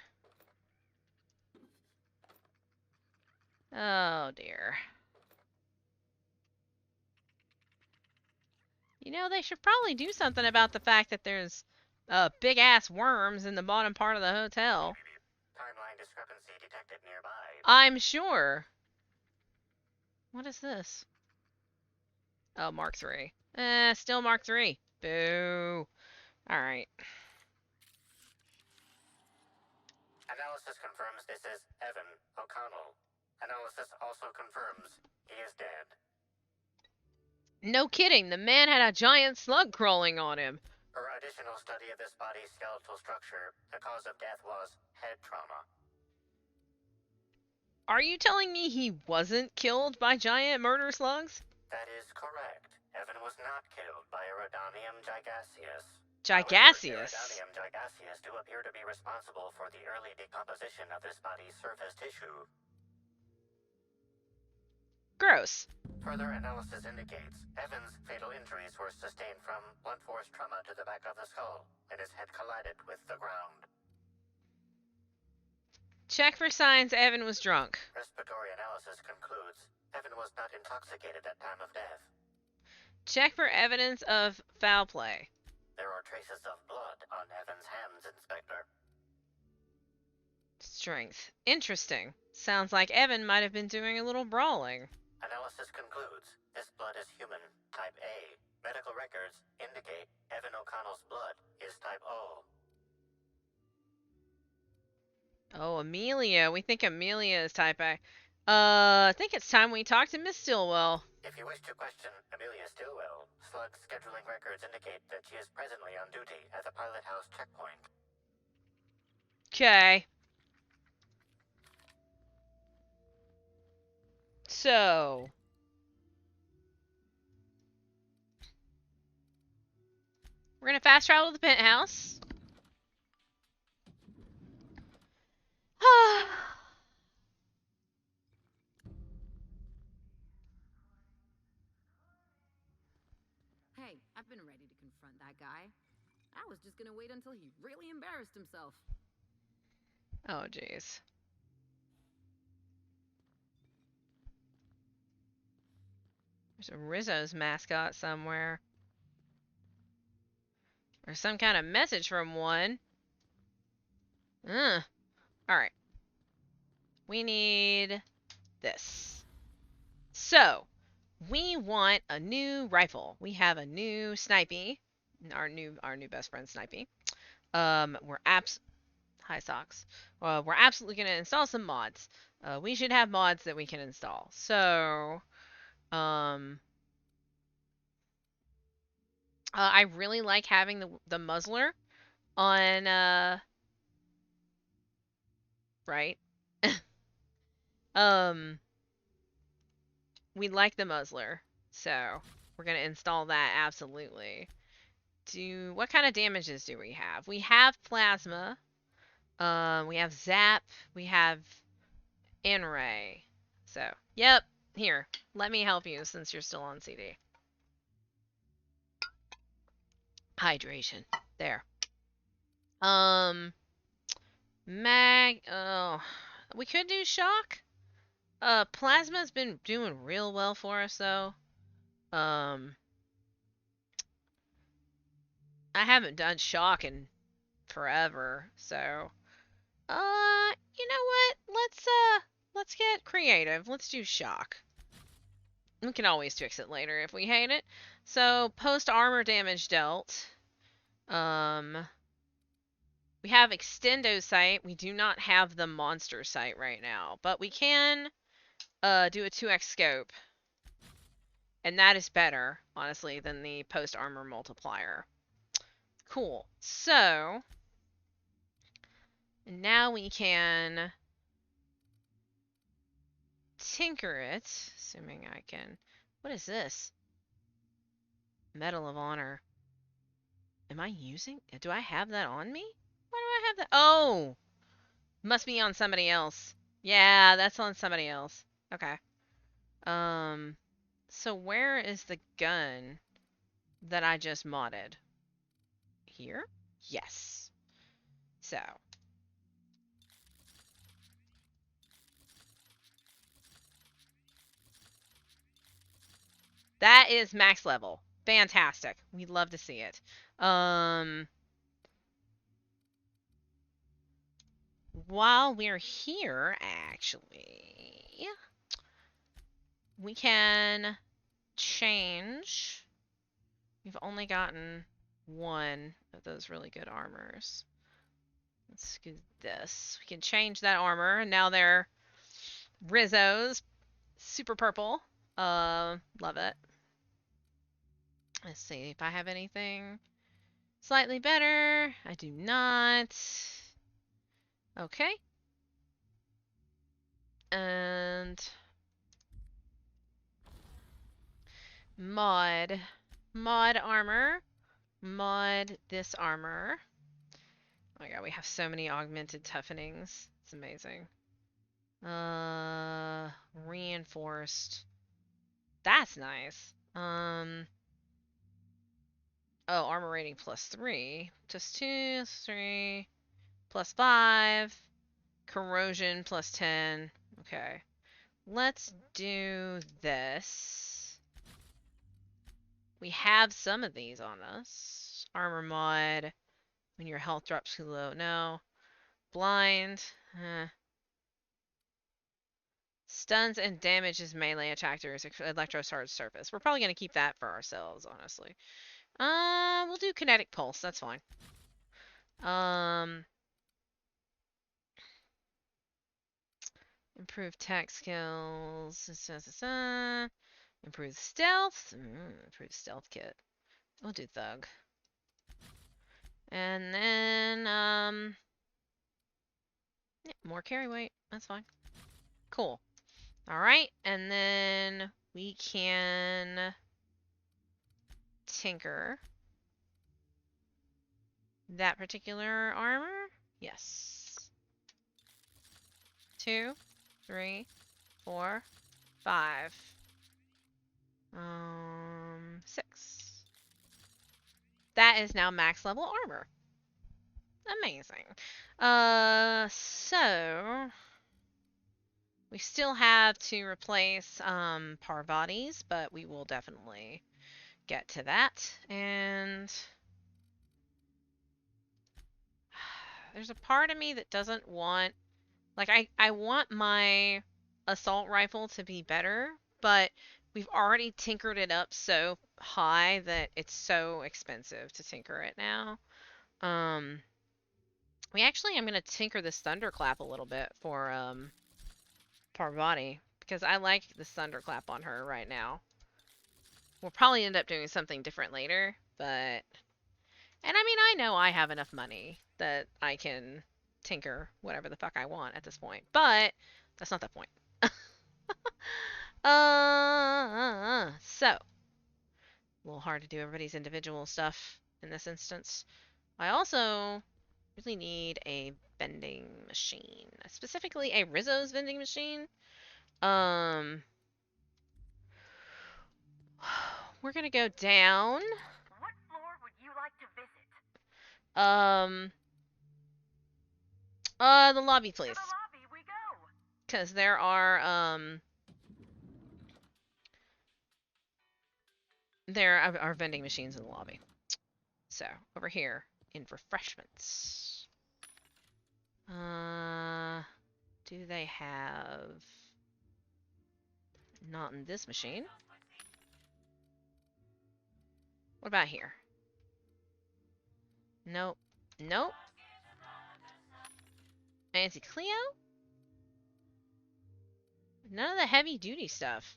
Oh dear. You know, they should probably do something about the fact that there's big ass worms in the bottom part of the hotel. Timeline discrepancy detected nearby. I'm sure. What is this? Oh, Mark III. Still Mark III. Boo. Alright. Analysis confirms this is Evan O'Connell. Analysis also confirms he is dead. No kidding, the man had a giant slug crawling on him. Per additional study of this body's skeletal structure, the cause of death was head trauma. Are you telling me he wasn't killed by giant murder slugs? That is correct. Evan was not killed by Iridanium gigaseus. Gigaseus? Iridanium gigaseus do appear to be responsible for the early decomposition of this body's surface tissue. Gross. Further analysis indicates Evan's fatal injuries were sustained from blunt force trauma to the back of the skull, and his head collided with the ground. Check for signs Evan was drunk. Respiratory analysis concludes Evan was not intoxicated at time of death. Check for evidence of foul play. There are traces of blood on Evan's hands, Inspector. Strength. Interesting. Sounds like Evan might have been doing a little brawling. Analysis concludes this blood is human, type A. Medical records indicate Evan O'Connell's blood is type O. Oh, Amelia. We think Amelia is type A. I think it's time we talk to Miss Stillwell. If you wish to question Amelia Stillwell, Slug's scheduling records indicate that she is presently on duty at the Pilot House checkpoint. Okay. So. We're gonna fast travel to the penthouse. Hey, I've been ready to confront that guy. I was just gonna wait until he really embarrassed himself. Oh, jeez. There's a Rizzo's mascot somewhere. Or some kind of message from one. Alright. We need this. So, we want a new rifle. We have a new snipey. Our new best friend snipey. High socks. We're absolutely gonna install some mods. We should have mods that we can install. So, I really like having the muzzler on, right? We like the muzzler, so we're gonna install that absolutely. What kind of damages do we have? We have plasma, we have zap, we have in-ray. So, yep, here, let me help you since you're still on CD. Hydration, there. We could do shock. Plasma's been doing real well for us though. I haven't done shock in forever, so you know what? Let's get creative. Let's do shock. We can always fix it later if we hate it. So post armor damage dealt. We have extendo sight. We do not have the monster sight right now, but we can do a 2x scope. And that is better, honestly, than the post armor multiplier. Cool. So now we can tinker it, assuming I can. What is this? Medal of Honor. Am I using? Do I have that on me? Why do I have that? Oh! Must be on somebody else. Yeah, that's on somebody else. Okay. So where is the gun that I just modded? Here? Yes. So. That is max level. Fantastic. We'd love to see it. While we're here, actually, we can change. We've only gotten one of those really good armors. Let's do this. We can change that armor, and now they're Rizzo's. Super purple. Love it. Let's see if I have anything slightly better. I do not. Okay. And mod armor, mod this armor. Oh my god, we have so many augmented toughenings. It's amazing. Reinforced. That's nice. Oh, armor rating +3. +2, +3, +5. Corrosion plus 10. Okay. Let's do this. We have some of these on us. Armor mod. When your health drops too low. No. Blind. Stuns and damages melee attackers. Electro charge surface. We're probably going to keep that for ourselves, honestly. We'll do kinetic pulse. That's fine. Improve tech skills. Improve stealth. Improve stealth kit. We'll do thug. And then, yeah, more carry weight. That's fine. Cool. Alright, and then we can tinker that particular armor. Yes. 2, 3, 4, 5. 6. That is now max level armor. Amazing. So we still have to replace VoDs, but we will definitely get to that. And there's a part of me that doesn't want, like, I want my assault rifle to be better, but we've already tinkered it up so high that it's so expensive to tinker it now. I'm gonna tinker this thunderclap a little bit for Parvati, because I like this thunderclap on her right now. We'll probably end up doing something different later, but... And I mean, I know I have enough money that I can tinker whatever the fuck I want at this point, but that's not the point. So, a little hard to do everybody's individual stuff in this instance. I also really need a vending machine, specifically a Rizzo's vending machine. We're gonna go down. What floor would you like to visit? The lobby, please. To the lobby we go. Because there are, there are vending machines in the lobby. So, over here, in refreshments. Do they have... Not in this machine. What about here? Nope. Nope. Fancy Cleo? None of the heavy duty stuff.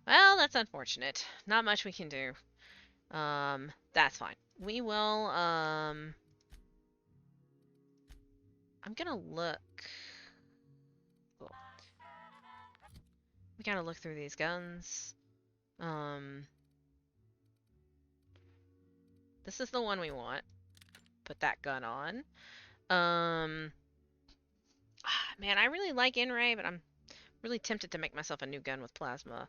Well, that's unfortunate. Not much we can do. That's fine. We will, I'm gonna look. Cool. We gotta look through these guns. This is the one we want. Put that gun on. Man, I really like N-Ray, but I'm really tempted to make myself a new gun with plasma.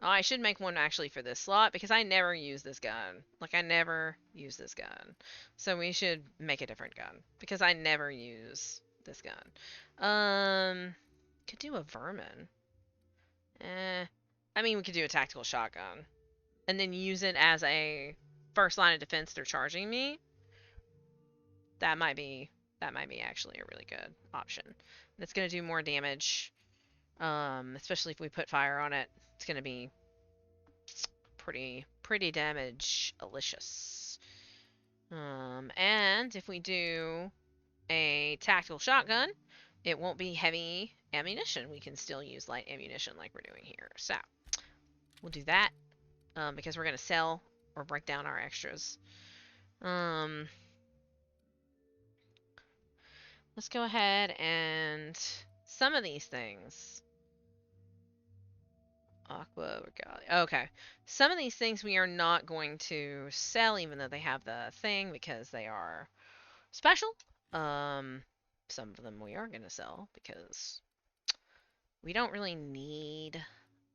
Oh, I should make one actually for this slot, because I never use this gun. Like, I never use this gun. So we should make a different gun, because I never use this gun. Could do a vermin. I mean, we could do a tactical shotgun. And then use it as a first line of defense through charging me. That might be actually a really good option. And it's going to do more damage. Especially if we put fire on it. It's going to be pretty damage-alicious. And if we do a tactical shotgun, it won't be heavy ammunition. We can still use light ammunition like we're doing here. So, we'll do that. Because we're going to sell or break down our extras. Let's go ahead and some of these things. Aqua, Regalia. Okay. Some of these things we are not going to sell, even though they have the thing, because they are special. Some of them we are going to sell, because we don't really need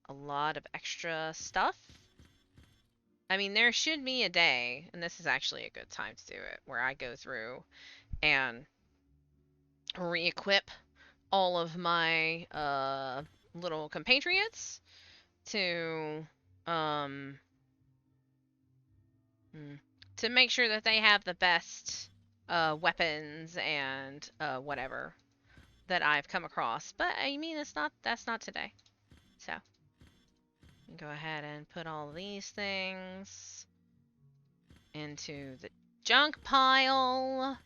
a lot of extra stuff. I mean, there should be a day, and this is actually a good time to do it, where I go through and re-equip all of my little compatriots to um to make sure that they have the best weapons and whatever that I've come across. But I mean, that's not today. So go ahead and put all these things into the junk pile.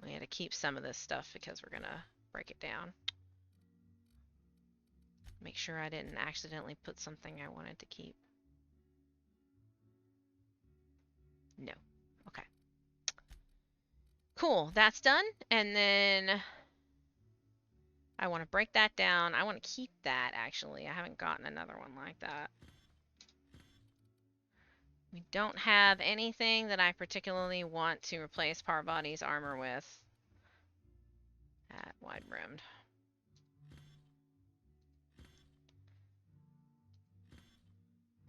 We had to keep some of this stuff because we're gonna break it down. Make sure I didn't accidentally put something I wanted to keep. No. Okay. Cool, that's done. And then I want to break that down. I want to keep that, actually. I haven't gotten another one like that. We don't have anything that I particularly want to replace Parvati's armor with. At wide-brimmed.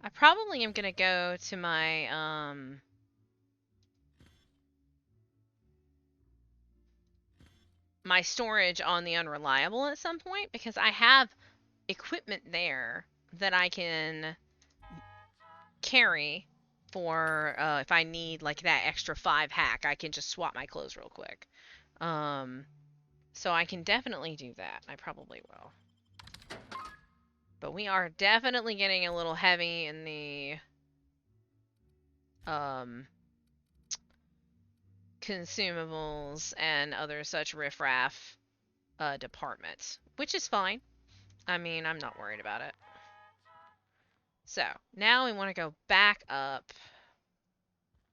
I probably am going to go to my storage on the Unreliable at some point, because I have equipment there that I can carry for if I need like that extra 5 hack. I can just swap my clothes real quick. So I can definitely do that. I probably will. But we are definitely getting a little heavy in the consumables and other such riffraff departments, which is fine. I mean, I'm not worried about it. So now we want to go back up.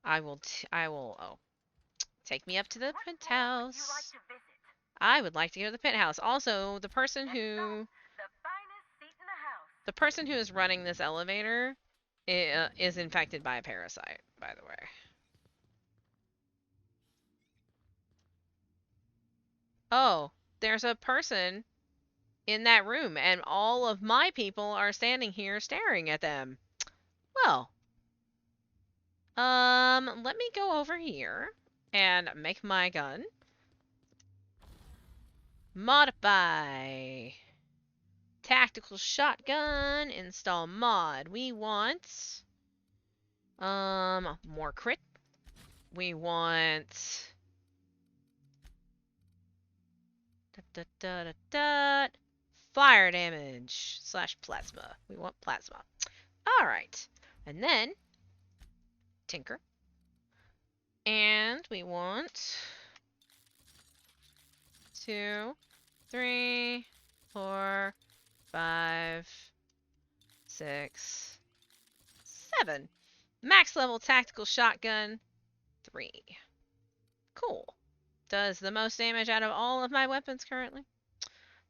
I will. Oh, take me up to the penthouse. I would like to go to the penthouse. Also, the person who is running this elevator is infected by a parasite, by the way. Oh, there's a person in that room, and all of my people are standing here staring at them. Well, let me go over here and make my gun. Modify. Tactical shotgun, install mod. We want more crit. We want fire damage / plasma. We want plasma. All right. And then tinker. And we want 2, 3, 4, 5, 6, 7. Max level tactical shotgun 3. Cool. Does the most damage out of all of my weapons currently.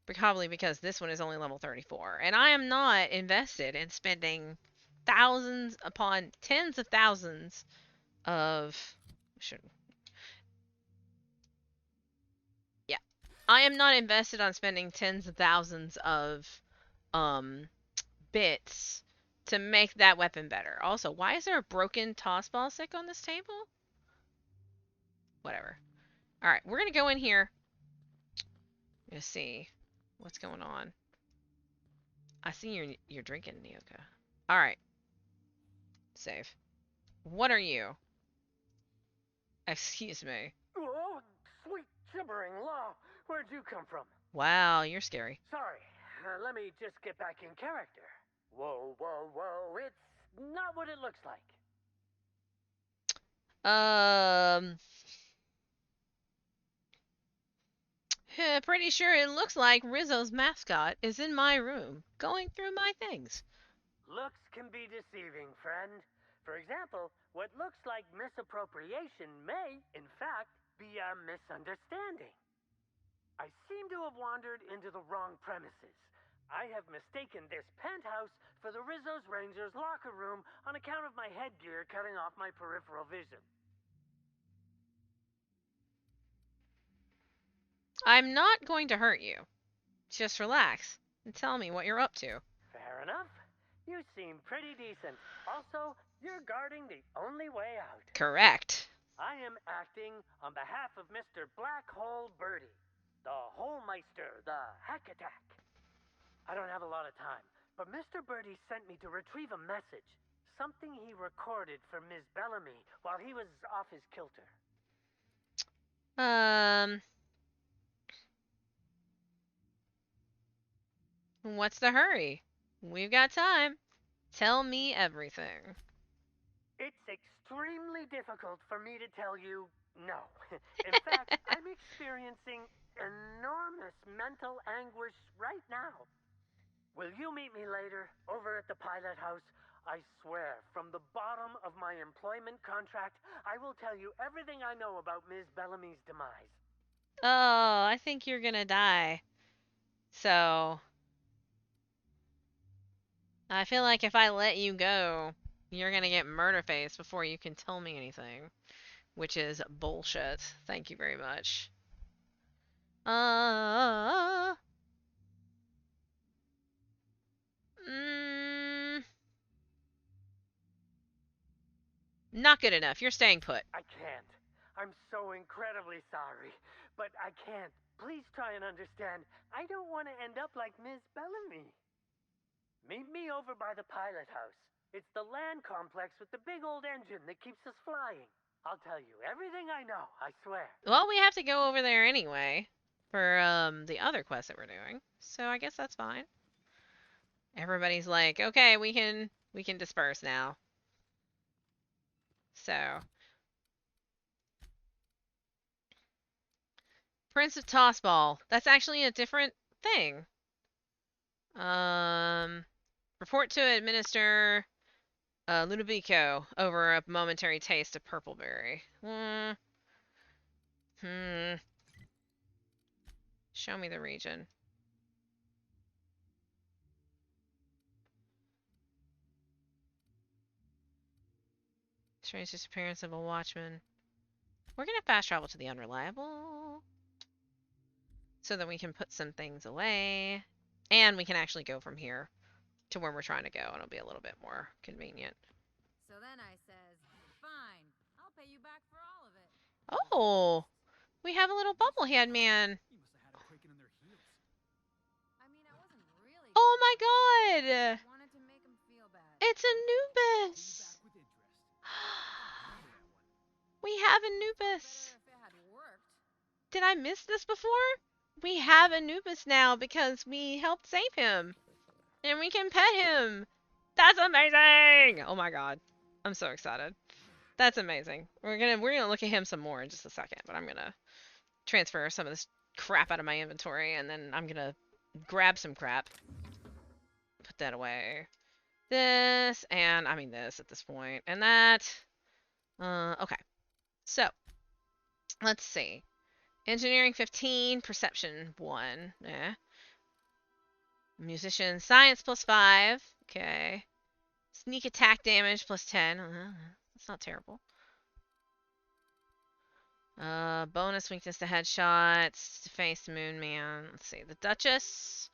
Probably because this one is only level 34. And I am not invested in spending thousands upon tens of thousands of... Yeah. I am not invested on spending tens of thousands of bits to make that weapon better. Also, why is there a broken toss ball stick on this table? Whatever. Alright, we're going to go in here. Let's see what's going on. I see you're drinking, Nyoka. Alright. Save. What are you? Excuse me. Oh, sweet gibbering law. Where'd you come from? Wow, you're scary. Sorry. Let me just get back in character. Whoa, whoa, whoa. It's not what it looks like. Pretty sure it looks like Rizzo's mascot is in my room, going through my things. Looks can be deceiving, friend. For example, what looks like misappropriation may, in fact, be a misunderstanding. I seem to have wandered into the wrong premises. I have mistaken this penthouse for the Rizzo's Rangers locker room on account of my headgear cutting off my peripheral vision. I'm not going to hurt you. Just relax and tell me what you're up to. Fair enough. You seem pretty decent. Also, you're guarding the only way out. Correct. I am acting on behalf of Mr. Black Hole Birdie. The Holmeister, the Hack Attack. I don't have a lot of time, but Mr. Birdie sent me to retrieve a message. Something he recorded for Ms. Bellamy while he was off his kilter. What's the hurry? We've got time. Tell me everything. It's extremely difficult for me to tell you no. In fact, I'm experiencing enormous mental anguish right now. Will you meet me later over at the pilot house? I swear, from the bottom of my employment contract, I will tell you everything I know about Ms. Bellamy's demise. Oh, I think you're gonna die. So, I feel like if I let you go, you're gonna get murder face before you can tell me anything. Which is bullshit. Thank you very much. Mm, not good enough. You're staying put. I can't. I'm so incredibly sorry, but I can't. Please try and understand. I don't want to end up like Ms. Bellamy. Meet me over by the pilot house. It's the land complex with the big old engine that keeps us flying. I'll tell you everything I know, I swear. Well, we have to go over there anyway for the other quest that we're doing. So I guess that's fine. Everybody's like, "Okay, we can disperse now." So, Prince of Tossball. That's actually a different thing. Report to administer Ludovico over a momentary taste of purpleberry. Show me the region. Strange disappearance of a watchman. We're gonna fast travel to the unreliable so that we can put some things away, and we can actually go from here to where we're trying to go, and it'll be a little bit more convenient. So then I says, fine, I'll pay you back for all of it. Oh, we have a little bubblehead man. You must have had it breaking in their heels. I mean, I wasn't really. Oh my god! I wanted to make him feel bad. It's Anubis. We have Anubis. Did I miss this before? We have Anubis now because we helped save him. And we can pet him. That's amazing! Oh my god. I'm so excited. That's amazing. We're gonna look at him some more in just a second, but I'm gonna transfer some of this crap out of my inventory, and then I'm gonna grab some crap. Put that away. This, and I mean this at this point, and that. Okay. So, let's see. Engineering 15, perception 1. Musician science +5. Okay. Sneak attack damage +10. That's not terrible. Bonus weakness to headshots. Face Moon Man. Let's see. The Duchess.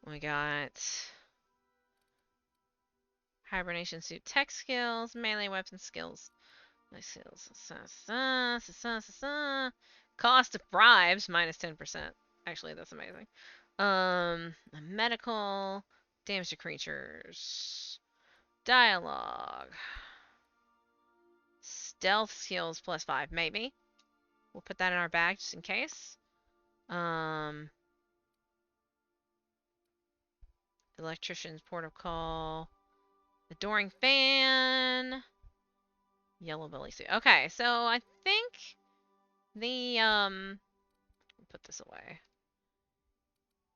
We got hibernation suit tech skills, melee weapon skills. Cost of bribes -10%. Actually, that's amazing. Medical, damage to creatures, dialogue, stealth skills +5, maybe. We'll put that in our bag just in case. Electrician's port of call, adoring fan. Yellow belly suit. Okay, so I think put this away.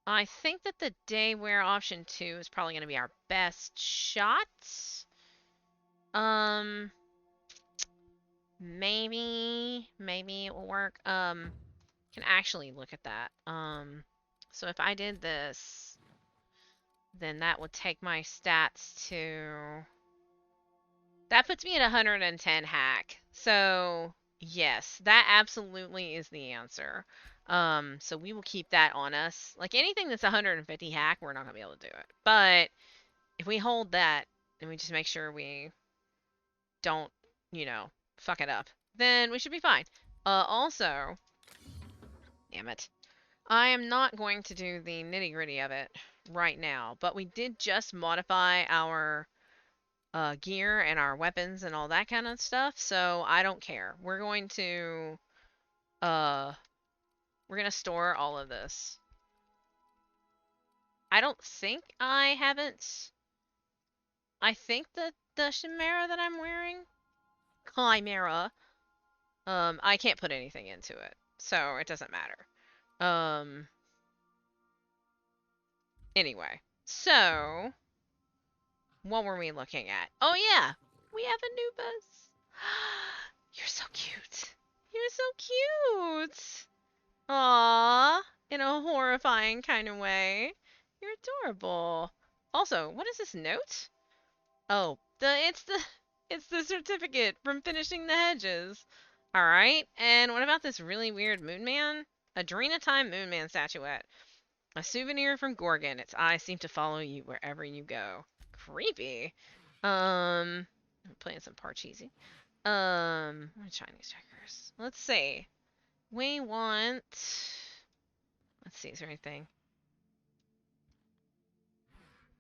I think that the day wear option 2 is probably going to be our best shot. Maybe it will work. Can actually look at that. So if I did this, then that would take my stats to... That puts me at 110 hack. So, yes, that absolutely is the answer. So we will keep that on us. Like, anything that's 150 hack, we're not going to be able to do it. But if we hold that, and we just make sure we don't, fuck it up, then we should be fine. Also, damn it. I am not going to do the nitty-gritty of it right now, but we did just modify our gear and our weapons and all that kind of stuff, so I don't care. Uh, we're gonna store all of this. I don't think I haven't. I think that the Chimera that I'm wearing, Chimera, I can't put anything into it, so it doesn't matter. Anyway, so what were we looking at? Oh yeah, we have a new bus. You're so cute. You're so cute. Aww, in a horrifying kind of way. You're adorable. Also, what is this note? Oh, it's the certificate from finishing the hedges. All right. And what about this really weird moon man? Adrena Time Moon Man statuette. A souvenir from Gorgon. Its eyes seem to follow you wherever you go. Creepy. I'm playing some Parcheesi. Chinese checkers. Let's see. We want. Let's see. Is there anything?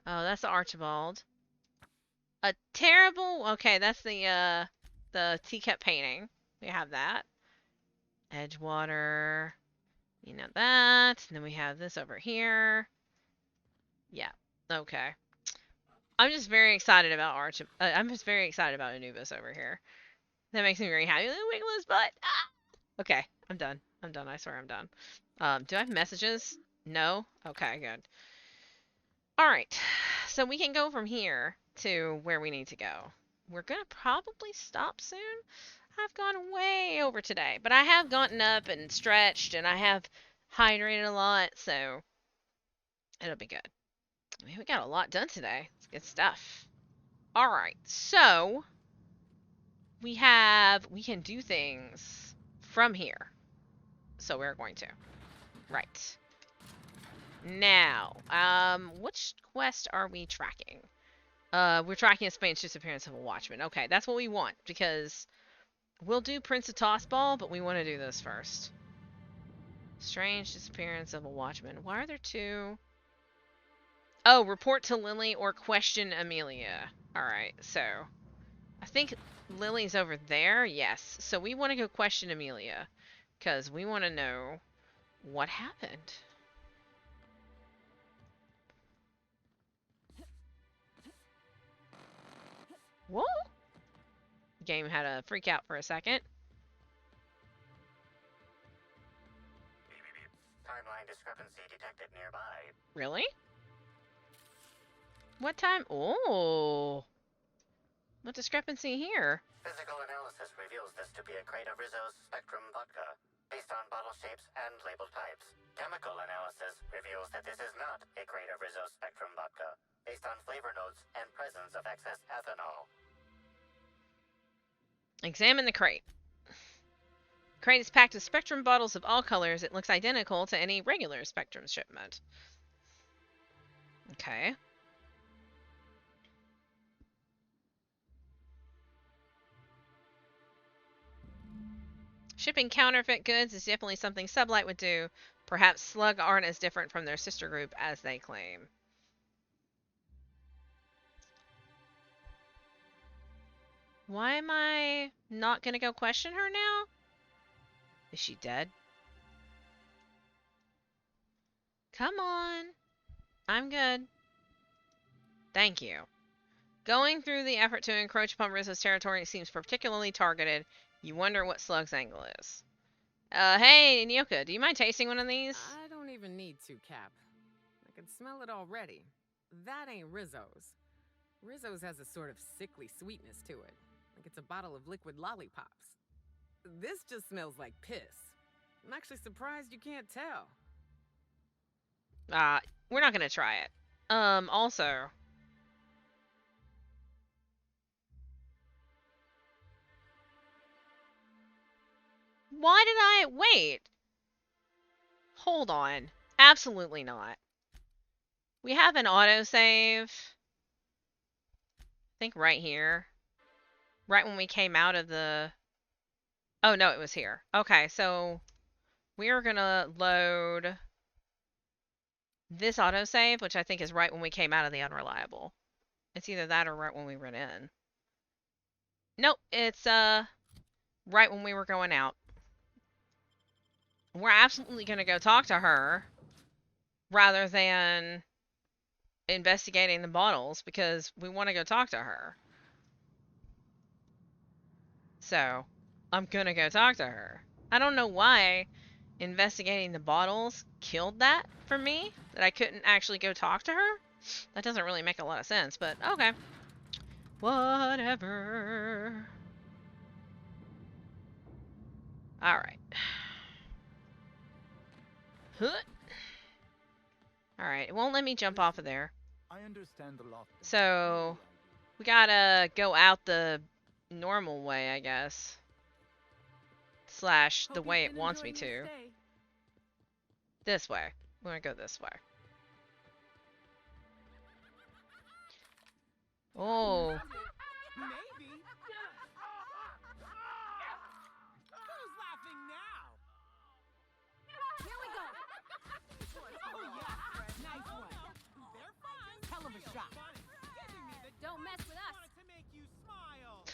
Oh, that's the Archibald. A terrible. Okay, that's the teacup painting. We have that. Edgewater. You know that. And then we have this over here. Yeah. Okay. I'm just very excited about I'm just very excited about Anubis over here. That makes me very happy. Wiggle his butt. Ah! Okay, I'm done. I'm done. I swear I'm done. Do I have messages? No? Okay, good. Alright. So we can go from here to where we need to go. We're gonna probably stop soon. I've gone way over today, but I have gotten up and stretched and I have hydrated a lot, so it'll be good. I mean, we got a lot done today. It's good stuff. Alright, so we can do things from here. So we're going to. Right. Now, which quest are we tracking? We're tracking a strange disappearance of a watchman. Okay, that's what we want, because we'll do Prince of Tossball, but we want to do this first. Strange disappearance of a watchman. Why are there two? Oh, report to Lily or question Amelia. Alright, so I think Lily's over there. Yes. So we want to go question Amelia, because we want to know what happened. Whoa! Game had a freak out for a second. Timeline discrepancy detected nearby. Really? What time? Oh! What discrepancy here? Physical analysis reveals this to be a crate of Rizzo's Spectrum vodka, based on bottle shapes and label types. Chemical analysis reveals that this is not a crate of Rizzo's Spectrum vodka, based on flavor notes and presence of excess ethanol. Examine the crate. Crate is packed with Spectrum bottles of all colors. It looks identical to any regular Spectrum shipment. Okay. Shipping counterfeit goods is definitely something Sublight would do. Perhaps Slug aren't as different from their sister group as they claim. Why am I not gonna go question her now? Is she dead? Come on. I'm good. Thank you. Going through the effort to encroach upon Rizzo's territory seems particularly targeted. You wonder what Slug's angle is. Hey, Nyoka, do you mind tasting one of these? I don't even need to, Cap. I can smell it already. That ain't Rizzo's. Rizzo's has a sort of sickly sweetness to it, like it's a bottle of liquid lollipops. This just smells like piss. I'm actually surprised you can't tell. We're not gonna try it. Also... Why did I... Wait. Hold on. Absolutely not. We have an autosave. I think right here. Right when we came out of the... Oh, no, it was here. Okay, so... We are gonna load... this autosave, which I think is right when we came out of the unreliable. It's either that or right when we went in. Nope, it's right when we were going out. We're absolutely gonna go talk to her rather than investigating the bottles because we want to go talk to her. So, I'm gonna go talk to her. I don't know why investigating the bottles killed that for me, that I couldn't actually go talk to her. That doesn't really make a lot of sense, but okay. Whatever. Alright. Alright, it won't let me jump off of there. I understand the lockdown. So, we gotta go out the normal way, I guess. Slash, the way it wants me to. This way. We're gonna go this way. Oh. Maybe. Who's laughing now? Here we go. Oh yeah, nice one. They're fine. Hell of a shot. Don't mess with us. To make you smile.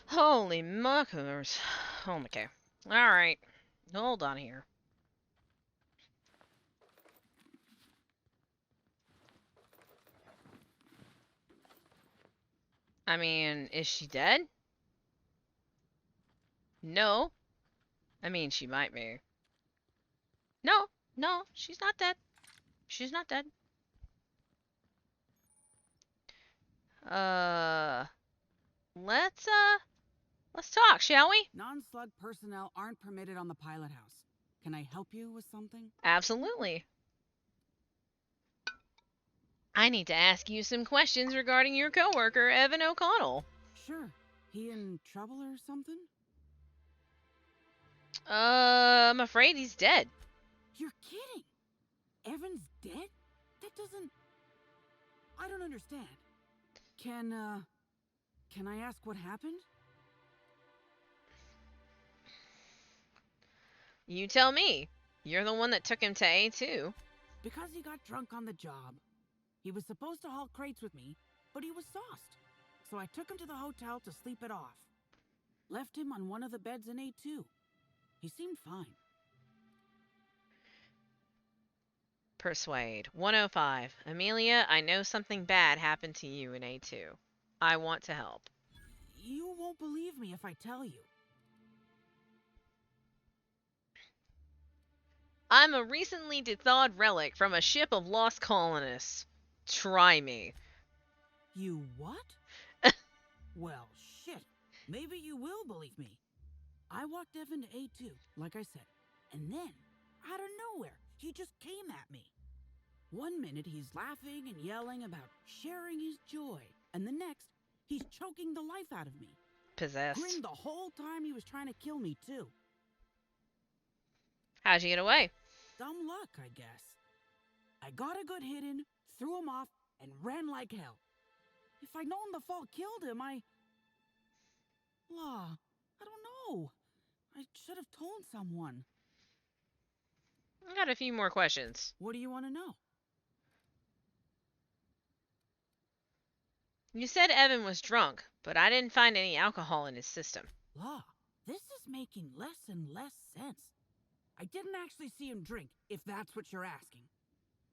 Holy muckers. Oh, okay. Alright. Hold on here. I mean, is she dead? No. I mean, she might be. No, no, she's not dead. She's not dead. Let's talk, shall we? Non-slug personnel aren't permitted on the pilot house. Can I help you with something? Absolutely. I need to ask you some questions regarding your coworker, Evan O'Connell. Sure. He in trouble or something? I'm afraid he's dead. You're kidding. Evan's dead? That doesn't... I don't understand. Can I ask what happened? You tell me. You're the one that took him to A2. Because he got drunk on the job. He was supposed to haul crates with me, but he was sauced. So I took him to the hotel to sleep it off. Left him on one of the beds in A2. He seemed fine. Persuade. 105. Amelia, I know something bad happened to you in A2. I want to help. You won't believe me if I tell you. I'm a recently thawed relic from a ship of lost colonists. Try me. You what? Well, shit. Maybe you will believe me. I walked Evan to A2, like I said. And then, out of nowhere, he just came at me. One minute he's laughing and yelling about sharing his joy. And the next, he's choking the life out of me. Possessed. Grinned the whole time he was trying to kill me, too. How'd you get away? Dumb luck, I guess. I got a good hit in, threw him off, and ran like hell. If I'd known the fall killed him, I don't know. I should have told someone. I got a few more questions. What do you want to know? You said Evan was drunk, but I didn't find any alcohol in his system. This is making less and less sense. I didn't actually see him drink, if that's what you're asking.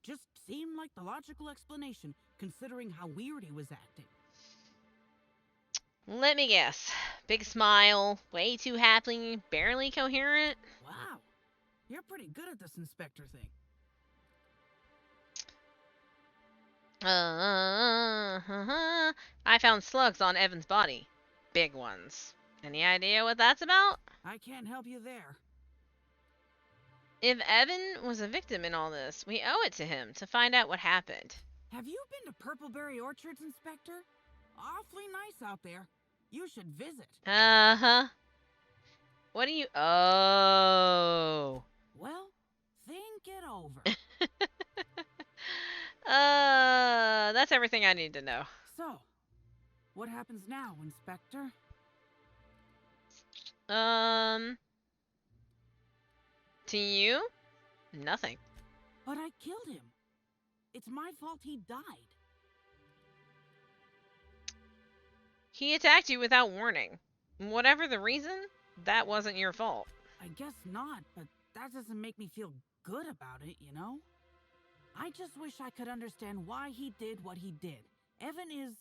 Just seemed like the logical explanation, considering how weird he was acting. Let me guess. Big smile, way too happy, barely coherent. Wow. You're pretty good at this inspector thing. I found slugs on Evan's body. Big ones. Any idea what that's about? I can't help you there. If Evan was a victim in all this, we owe it to him to find out what happened. Have you been to Purpleberry Orchards, Inspector? Awfully nice out there. You should visit. Uh-huh. What do you... Oh. Well, think it over. That's everything I need to know. So, what happens now, Inspector? To you? Nothing. But I killed him. It's my fault he died. He attacked you without warning. Whatever the reason, that wasn't your fault. I guess not, but that doesn't make me feel good about it, you know? I just wish I could understand why he did what he did. Evan is...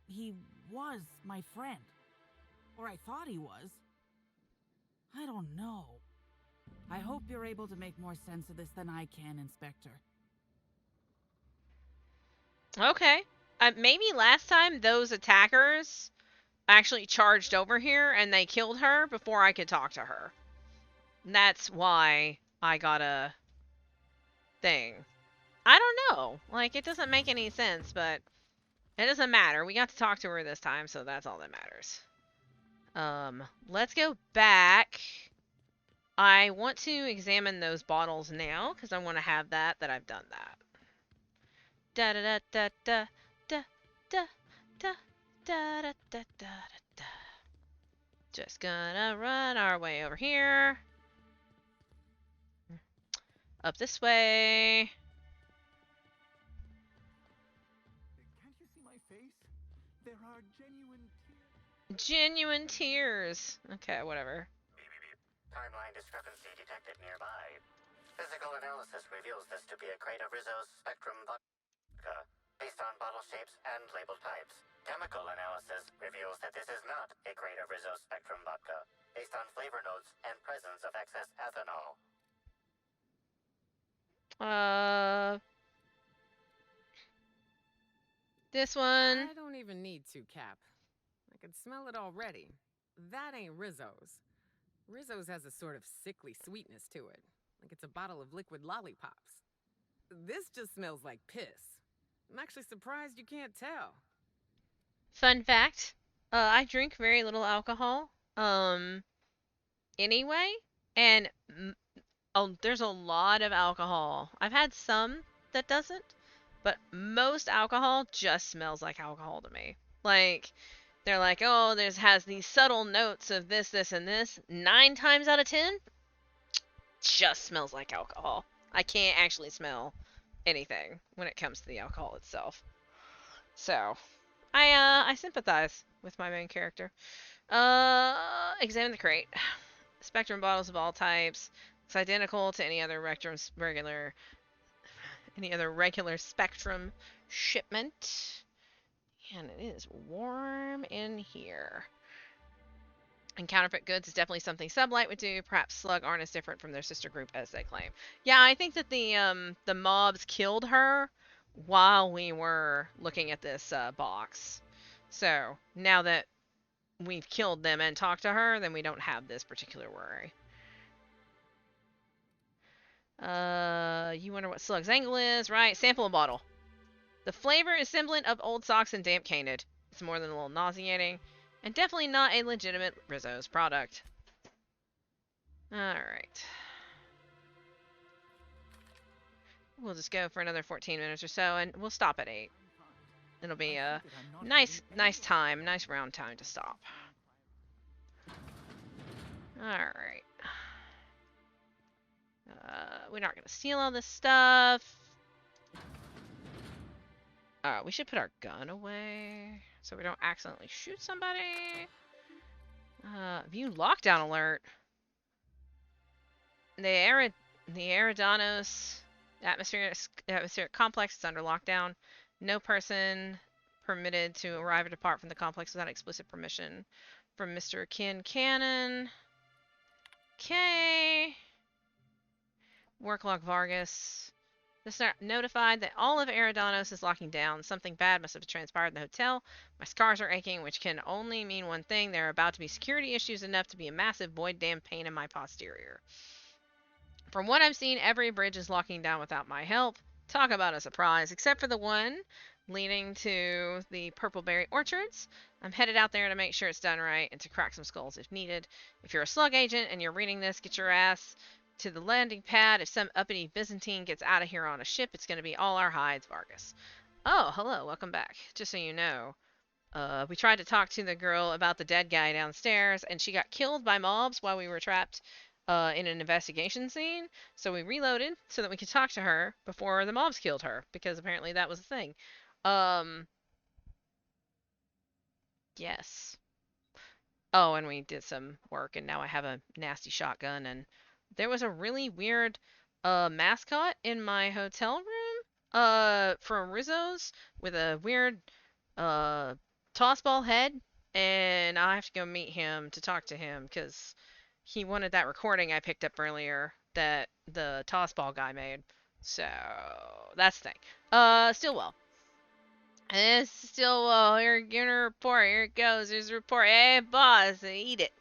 he was my friend. Or I thought he was. I don't know. I hope you're able to make more sense of this than I can, Inspector. Okay. Maybe last time those attackers actually charged over here and they killed her before I could talk to her. That's why I got a thing. I don't know. Like, it doesn't make any sense, but it doesn't matter. We got to talk to her this time, so that's all that matters. Let's go back. I want to examine those bottles now, because I want to have that I've done that. Da da da da da da da da da da da da da. Just gonna run our way over here. Up this way. Can't you see my face? There are genuine tears. Genuine tears. Okay, whatever. Timeline discrepancy detected nearby. Physical analysis reveals this to be a crate of Rizzo's Spectrum vodka, based on bottle shapes and label types. Chemical analysis reveals that this is not a crate of Rizzo's Spectrum vodka, based on flavor notes and presence of excess ethanol. This one. I don't even need to, Cap. I can smell it already. That ain't Rizzo's. Rizzo's has a sort of sickly sweetness to it, like it's a bottle of liquid lollipops. This just smells like piss. I'm actually surprised you can't tell. Fun fact. I drink very little alcohol. Anyway, and there's a lot of alcohol. I've had some that doesn't, but most alcohol just smells like alcohol to me. Like, they're like, oh, this has these subtle notes of this, this, and this. 9 times out of 10, just smells like alcohol. I can't actually smell anything when it comes to the alcohol itself. So, I sympathize with my main character. Examine the crate. Spectrum bottles of all types. It's identical to any other regular Spectrum shipment. And it is warm in here. And counterfeit goods is definitely something Sublight would do. Perhaps Slug aren't as different from their sister group as they claim. Yeah, I think that the mobs killed her while we were looking at this box. So now that we've killed them and talked to her, then we don't have this particular worry. You wonder what Slug's angle is, right? Sample a bottle. The flavor is semblant of old socks and damp canid. It's more than a little nauseating, and definitely not a legitimate Rizzo's product. Alright. We'll just go for another 14 minutes or so, and we'll stop at 8. It'll be a nice time, nice round time to stop. Alright. We're not going to steal all this stuff. We should put our gun away so we don't accidentally shoot somebody. View lockdown alert. The Eridanos atmospheric complex is under lockdown. No person permitted to arrive or depart from the complex without explicit permission from Mr. Ken Cannon. Okay. Worklog Vargas. This notified that all of Eridanos is locking down. Something bad must have transpired in the hotel. My scars are aching, which can only mean one thing. There are about to be security issues enough to be a massive void damn pain in my posterior. From what I've seen, every bridge is locking down without my help. Talk about a surprise, except for the one leading to the Purpleberry Orchards. I'm headed out there to make sure it's done right and to crack some skulls if needed. If you're a slug agent and you're reading this, get your ass to the landing pad. If some uppity Byzantine gets out of here on a ship, it's going to be all our hides, Vargas. Oh, hello, welcome back. Just so you know, we tried to talk to the girl about the dead guy downstairs, and she got killed by mobs while we were trapped in an investigation scene. So we reloaded so that we could talk to her before the mobs killed her, because apparently that was the thing. Yes. Oh, and we did some work, and now I have a nasty shotgun. And there was a really weird mascot in my hotel room from Rizzo's with a weird uh tossball head, and I'll have to go meet him to talk to him because he wanted that recording I picked up earlier that the tossball guy made. So that's the thing. Stillwell. It's Stillwell. Here, giving a report. Here it goes. Here's a report. Hey, boss, eat it.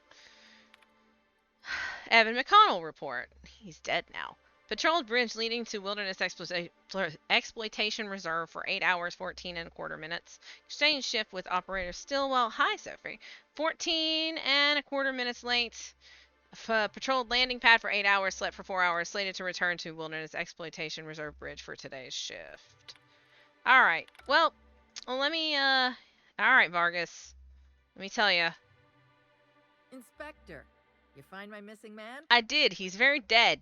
Evan McConnell report. He's dead now. Patrolled bridge leading to wilderness exploitation reserve for 8 hours, 14 and a quarter minutes. Exchange shift with operator Stillwell. Hi, Sophie. 14 and a quarter minutes late. Patrolled landing pad for 8 hours, slept for 4 hours, slated to return to wilderness exploitation reserve bridge for today's shift. Alright, well, let me, alright, Vargas. Let me tell you. Inspector, you find my missing man? I did. He's very dead.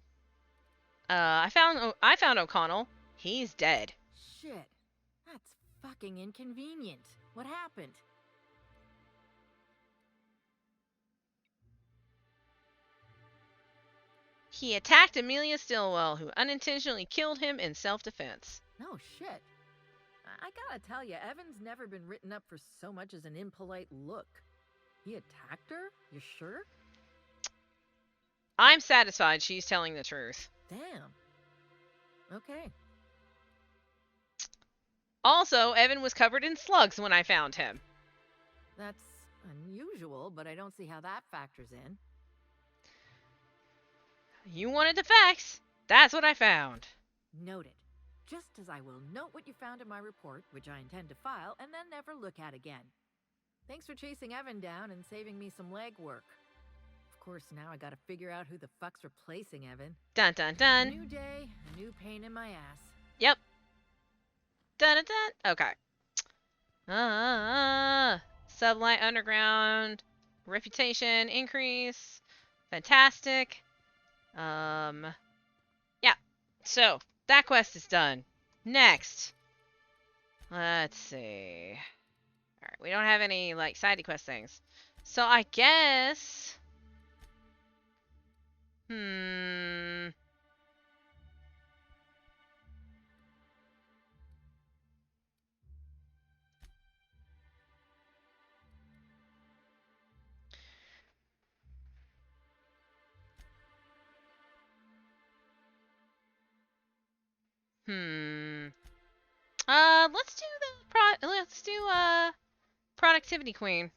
I found O'Connell. He's dead. Shit. That's fucking inconvenient. What happened? He attacked Amelia Stillwell, who unintentionally killed him in self-defense. No shit. I gotta tell you, Evan's never been written up for so much as an impolite look. He attacked her? You sure? I'm satisfied she's telling the truth. Damn. Okay. Also, Evan was covered in slugs when I found him. That's unusual, but I don't see how that factors in. You wanted the facts. That's what I found. Noted. Just as I will note what you found in my report, which I intend to file, and then never look at again. Thanks for chasing Evan down and saving me some legwork. Of course, now I gotta figure out who the fuck's replacing Evan. Dun dun dun. A new day, a new pain in my ass. Yep. Dun dun dun. Okay. Sublight Underground. Reputation increase. Fantastic. Yeah. So, that quest is done. Next. Let's see. Alright, we don't have any, like, side quest things. So, I guess... let's do productivity queen.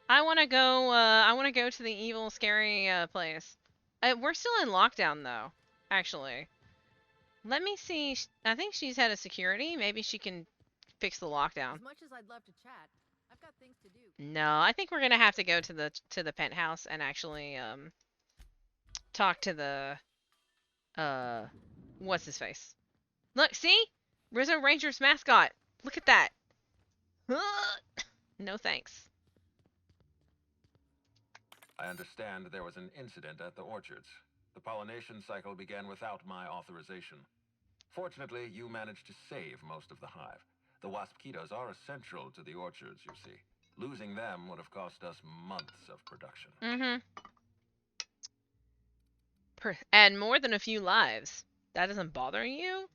I want to go to the evil scary place. We're still in lockdown though, actually. Let me see. I think she's head of security. Maybe she can fix the lockdown. As much as I'd love to chat, I've got things to do. No, I think we're going to have to go to the penthouse and actually talk to the what's his face? Look, see? Rizzo Ranger's mascot. Look at that. No thanks. I understand there was an incident at the orchards. The pollination cycle began without my authorization. Fortunately, you managed to save most of the hive. The wasp-ketos are essential to the orchards, you see. Losing them would have cost us months of production. And more than a few lives. That doesn't bother you?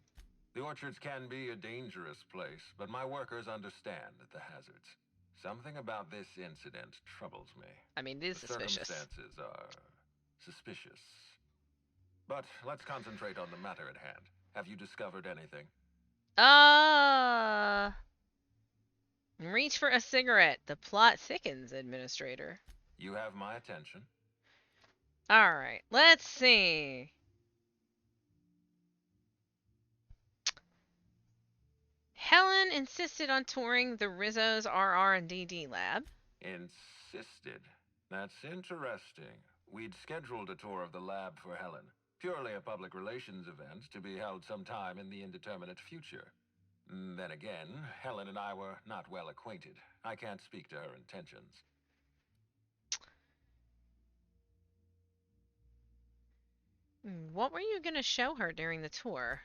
The orchards can be a dangerous place, but my workers understand the hazards. Something about this incident troubles me. I mean, it is suspicious. Circumstances are suspicious. But let's concentrate on the matter at hand. Have you discovered anything? Reach for a cigarette. The plot thickens, Administrator. You have my attention. Alright, let's see. Helen insisted on touring the Rizzo's RR&DD lab. Insisted? That's interesting. We'd scheduled a tour of the lab for Helen. Purely a public relations event to be held sometime in the indeterminate future. Then again, Helen and I were not well acquainted. I can't speak to her intentions. What were you going to show her during the tour?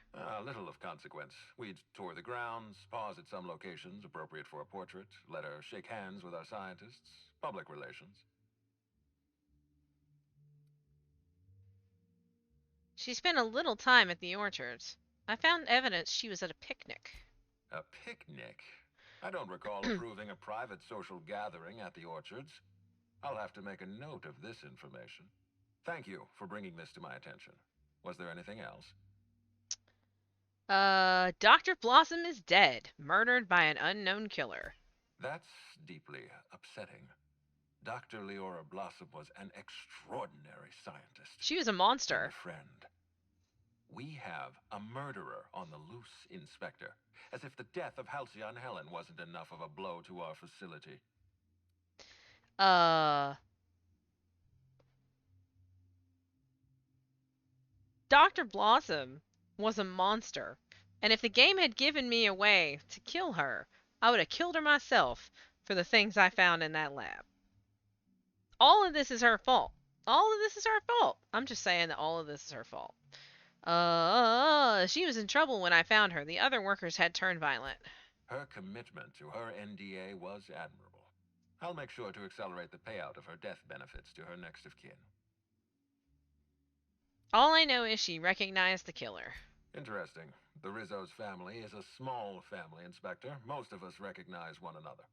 Little of consequence. We'd tour the grounds, pause at some locations appropriate for a portrait, let her shake hands with our scientists, public relations. She spent a little time at the orchards. I found evidence she was at a picnic. A picnic? I don't recall approving a private social gathering at the orchards. I'll have to make a note of this information. Thank you for bringing this to my attention. Was there anything else? Dr. Blossom is dead, murdered by an unknown killer. That's deeply upsetting. Dr. Leora Blossom was an extraordinary scientist. She was a monster. And a friend. We have a murderer on the loose, Inspector. As if the death of Halcyon Helen wasn't enough of a blow to our facility. Dr. Blossom was a monster. And if the game had given me a way to kill her, I would have killed her myself for the things I found in that lab. All of this is her fault. All of this is her fault. I'm just saying that all of this is her fault. She was in trouble when I found her. The other workers had turned violent. Her commitment to her NDA was admirable. I'll make sure to accelerate the payout of her death benefits to her next of kin. All I know is she recognized the killer. Interesting. The Rizzo's family is a small family, Inspector. Most of us recognize one another.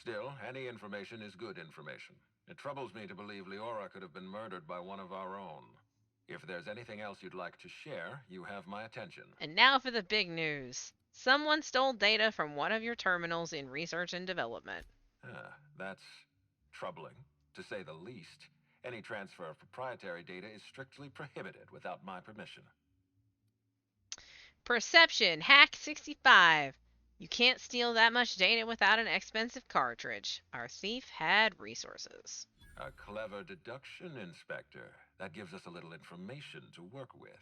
Still, any information is good information. It troubles me to believe Leora could have been murdered by one of our own. If there's anything else you'd like to share, you have my attention. And now for the big news. Someone stole data from one of your terminals in research and development. That's troubling, to say the least. Any transfer of proprietary data is strictly prohibited without my permission. Perception, hack 65. You can't steal that much data without an expensive cartridge. Our thief had resources. A clever deduction, Inspector. That gives us a little information to work with.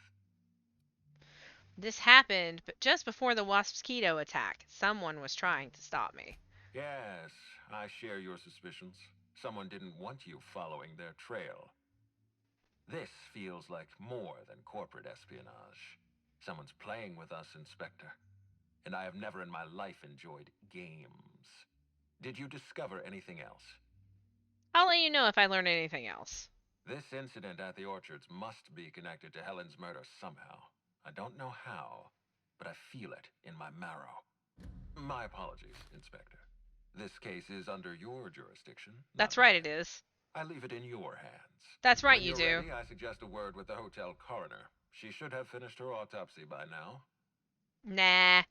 This happened just before the Waspsquito attack. Someone was trying to stop me. Yes, I share your suspicions. Someone didn't want you following their trail. This feels like more than corporate espionage. Someone's playing with us, Inspector. And I have never in my life enjoyed games. Did you discover anything else? I'll let you know if I learn anything else. This incident at the orchards must be connected to Helen's murder somehow. I don't know how, but I feel it in my marrow. My apologies, Inspector. This case is under your jurisdiction. That's right, it is. I leave it in your hands. That's right, when you you're do. Ready, I suggest a word with the hotel coroner. She should have finished her autopsy by now. Nah.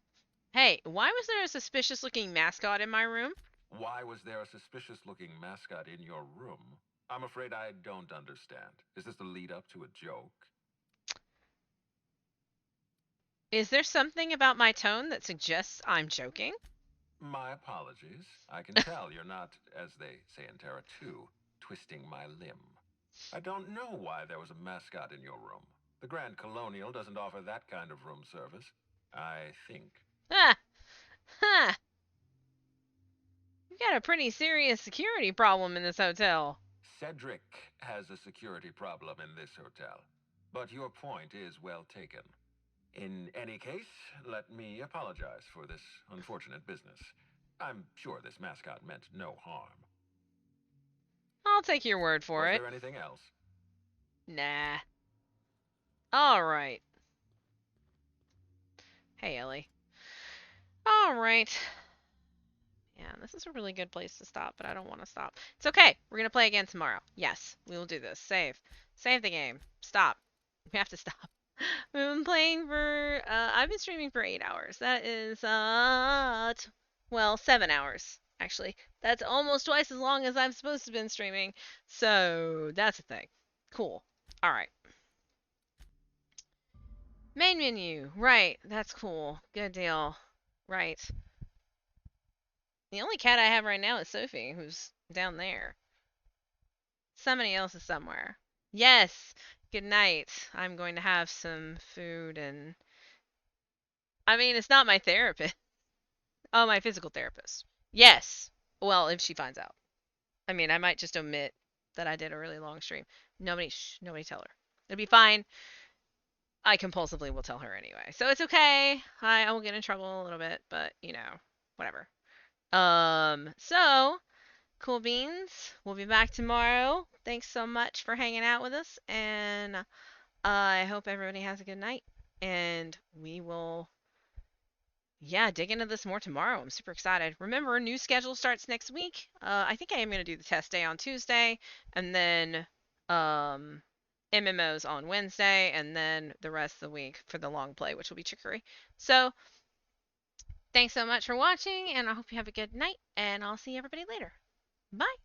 Hey, why was there a suspicious-looking mascot in my room? Why was there a suspicious-looking mascot in your room? I'm afraid I don't understand. Is this the lead-up to a joke? Is there something about my tone that suggests I'm joking? My apologies. I can tell you're not, as they say in Terra 2, twisting my limb. I don't know why there was a mascot in your room. The Grand Colonial doesn't offer that kind of room service, I think. You've got a pretty serious security problem in this hotel. Cedric has a security problem in this hotel. But your point is well taken. In any case, let me apologize for this unfortunate business. I'm sure this mascot meant no harm. I'll take your word for it. Was there anything else? Nah. Alright. Hey, Ellie. Alright. Yeah, this is a really good place to stop, but I don't want to stop. It's okay. We're going to play again tomorrow. Yes, we will do this. Save. Save the game. Stop. We have to stop. We've been playing for, I've been streaming for 8 hours. That is, 7 hours, actually. That's almost twice as long as I'm supposed to have been streaming. So, that's a thing. Cool. Alright. Main menu. Right. That's cool. Good deal. Right. The only cat I have right now is Sophie, who's down there. Somebody else is somewhere. Yes. Good night. I'm going to have some food and... I mean, it's not my therapist. Oh, my physical therapist. Yes. Well, if she finds out. I mean, I might just omit that I did a really long stream. Nobody tell her. It'll be fine. I compulsively will tell her anyway. So it's okay. I will get in trouble a little bit, but you know, whatever. So cool beans. We'll be back tomorrow. Thanks so much for hanging out with us, and I hope everybody has a good night. And we will, yeah, dig into this more tomorrow. I'm super excited. Remember, new schedule starts next week. I think I am going to do the test day on Tuesday, and then MMOs on Wednesday, and then the rest of the week for the long play, which will be Chicory. So, thanks so much for watching, and I hope you have a good night, and I'll see everybody later. Bye.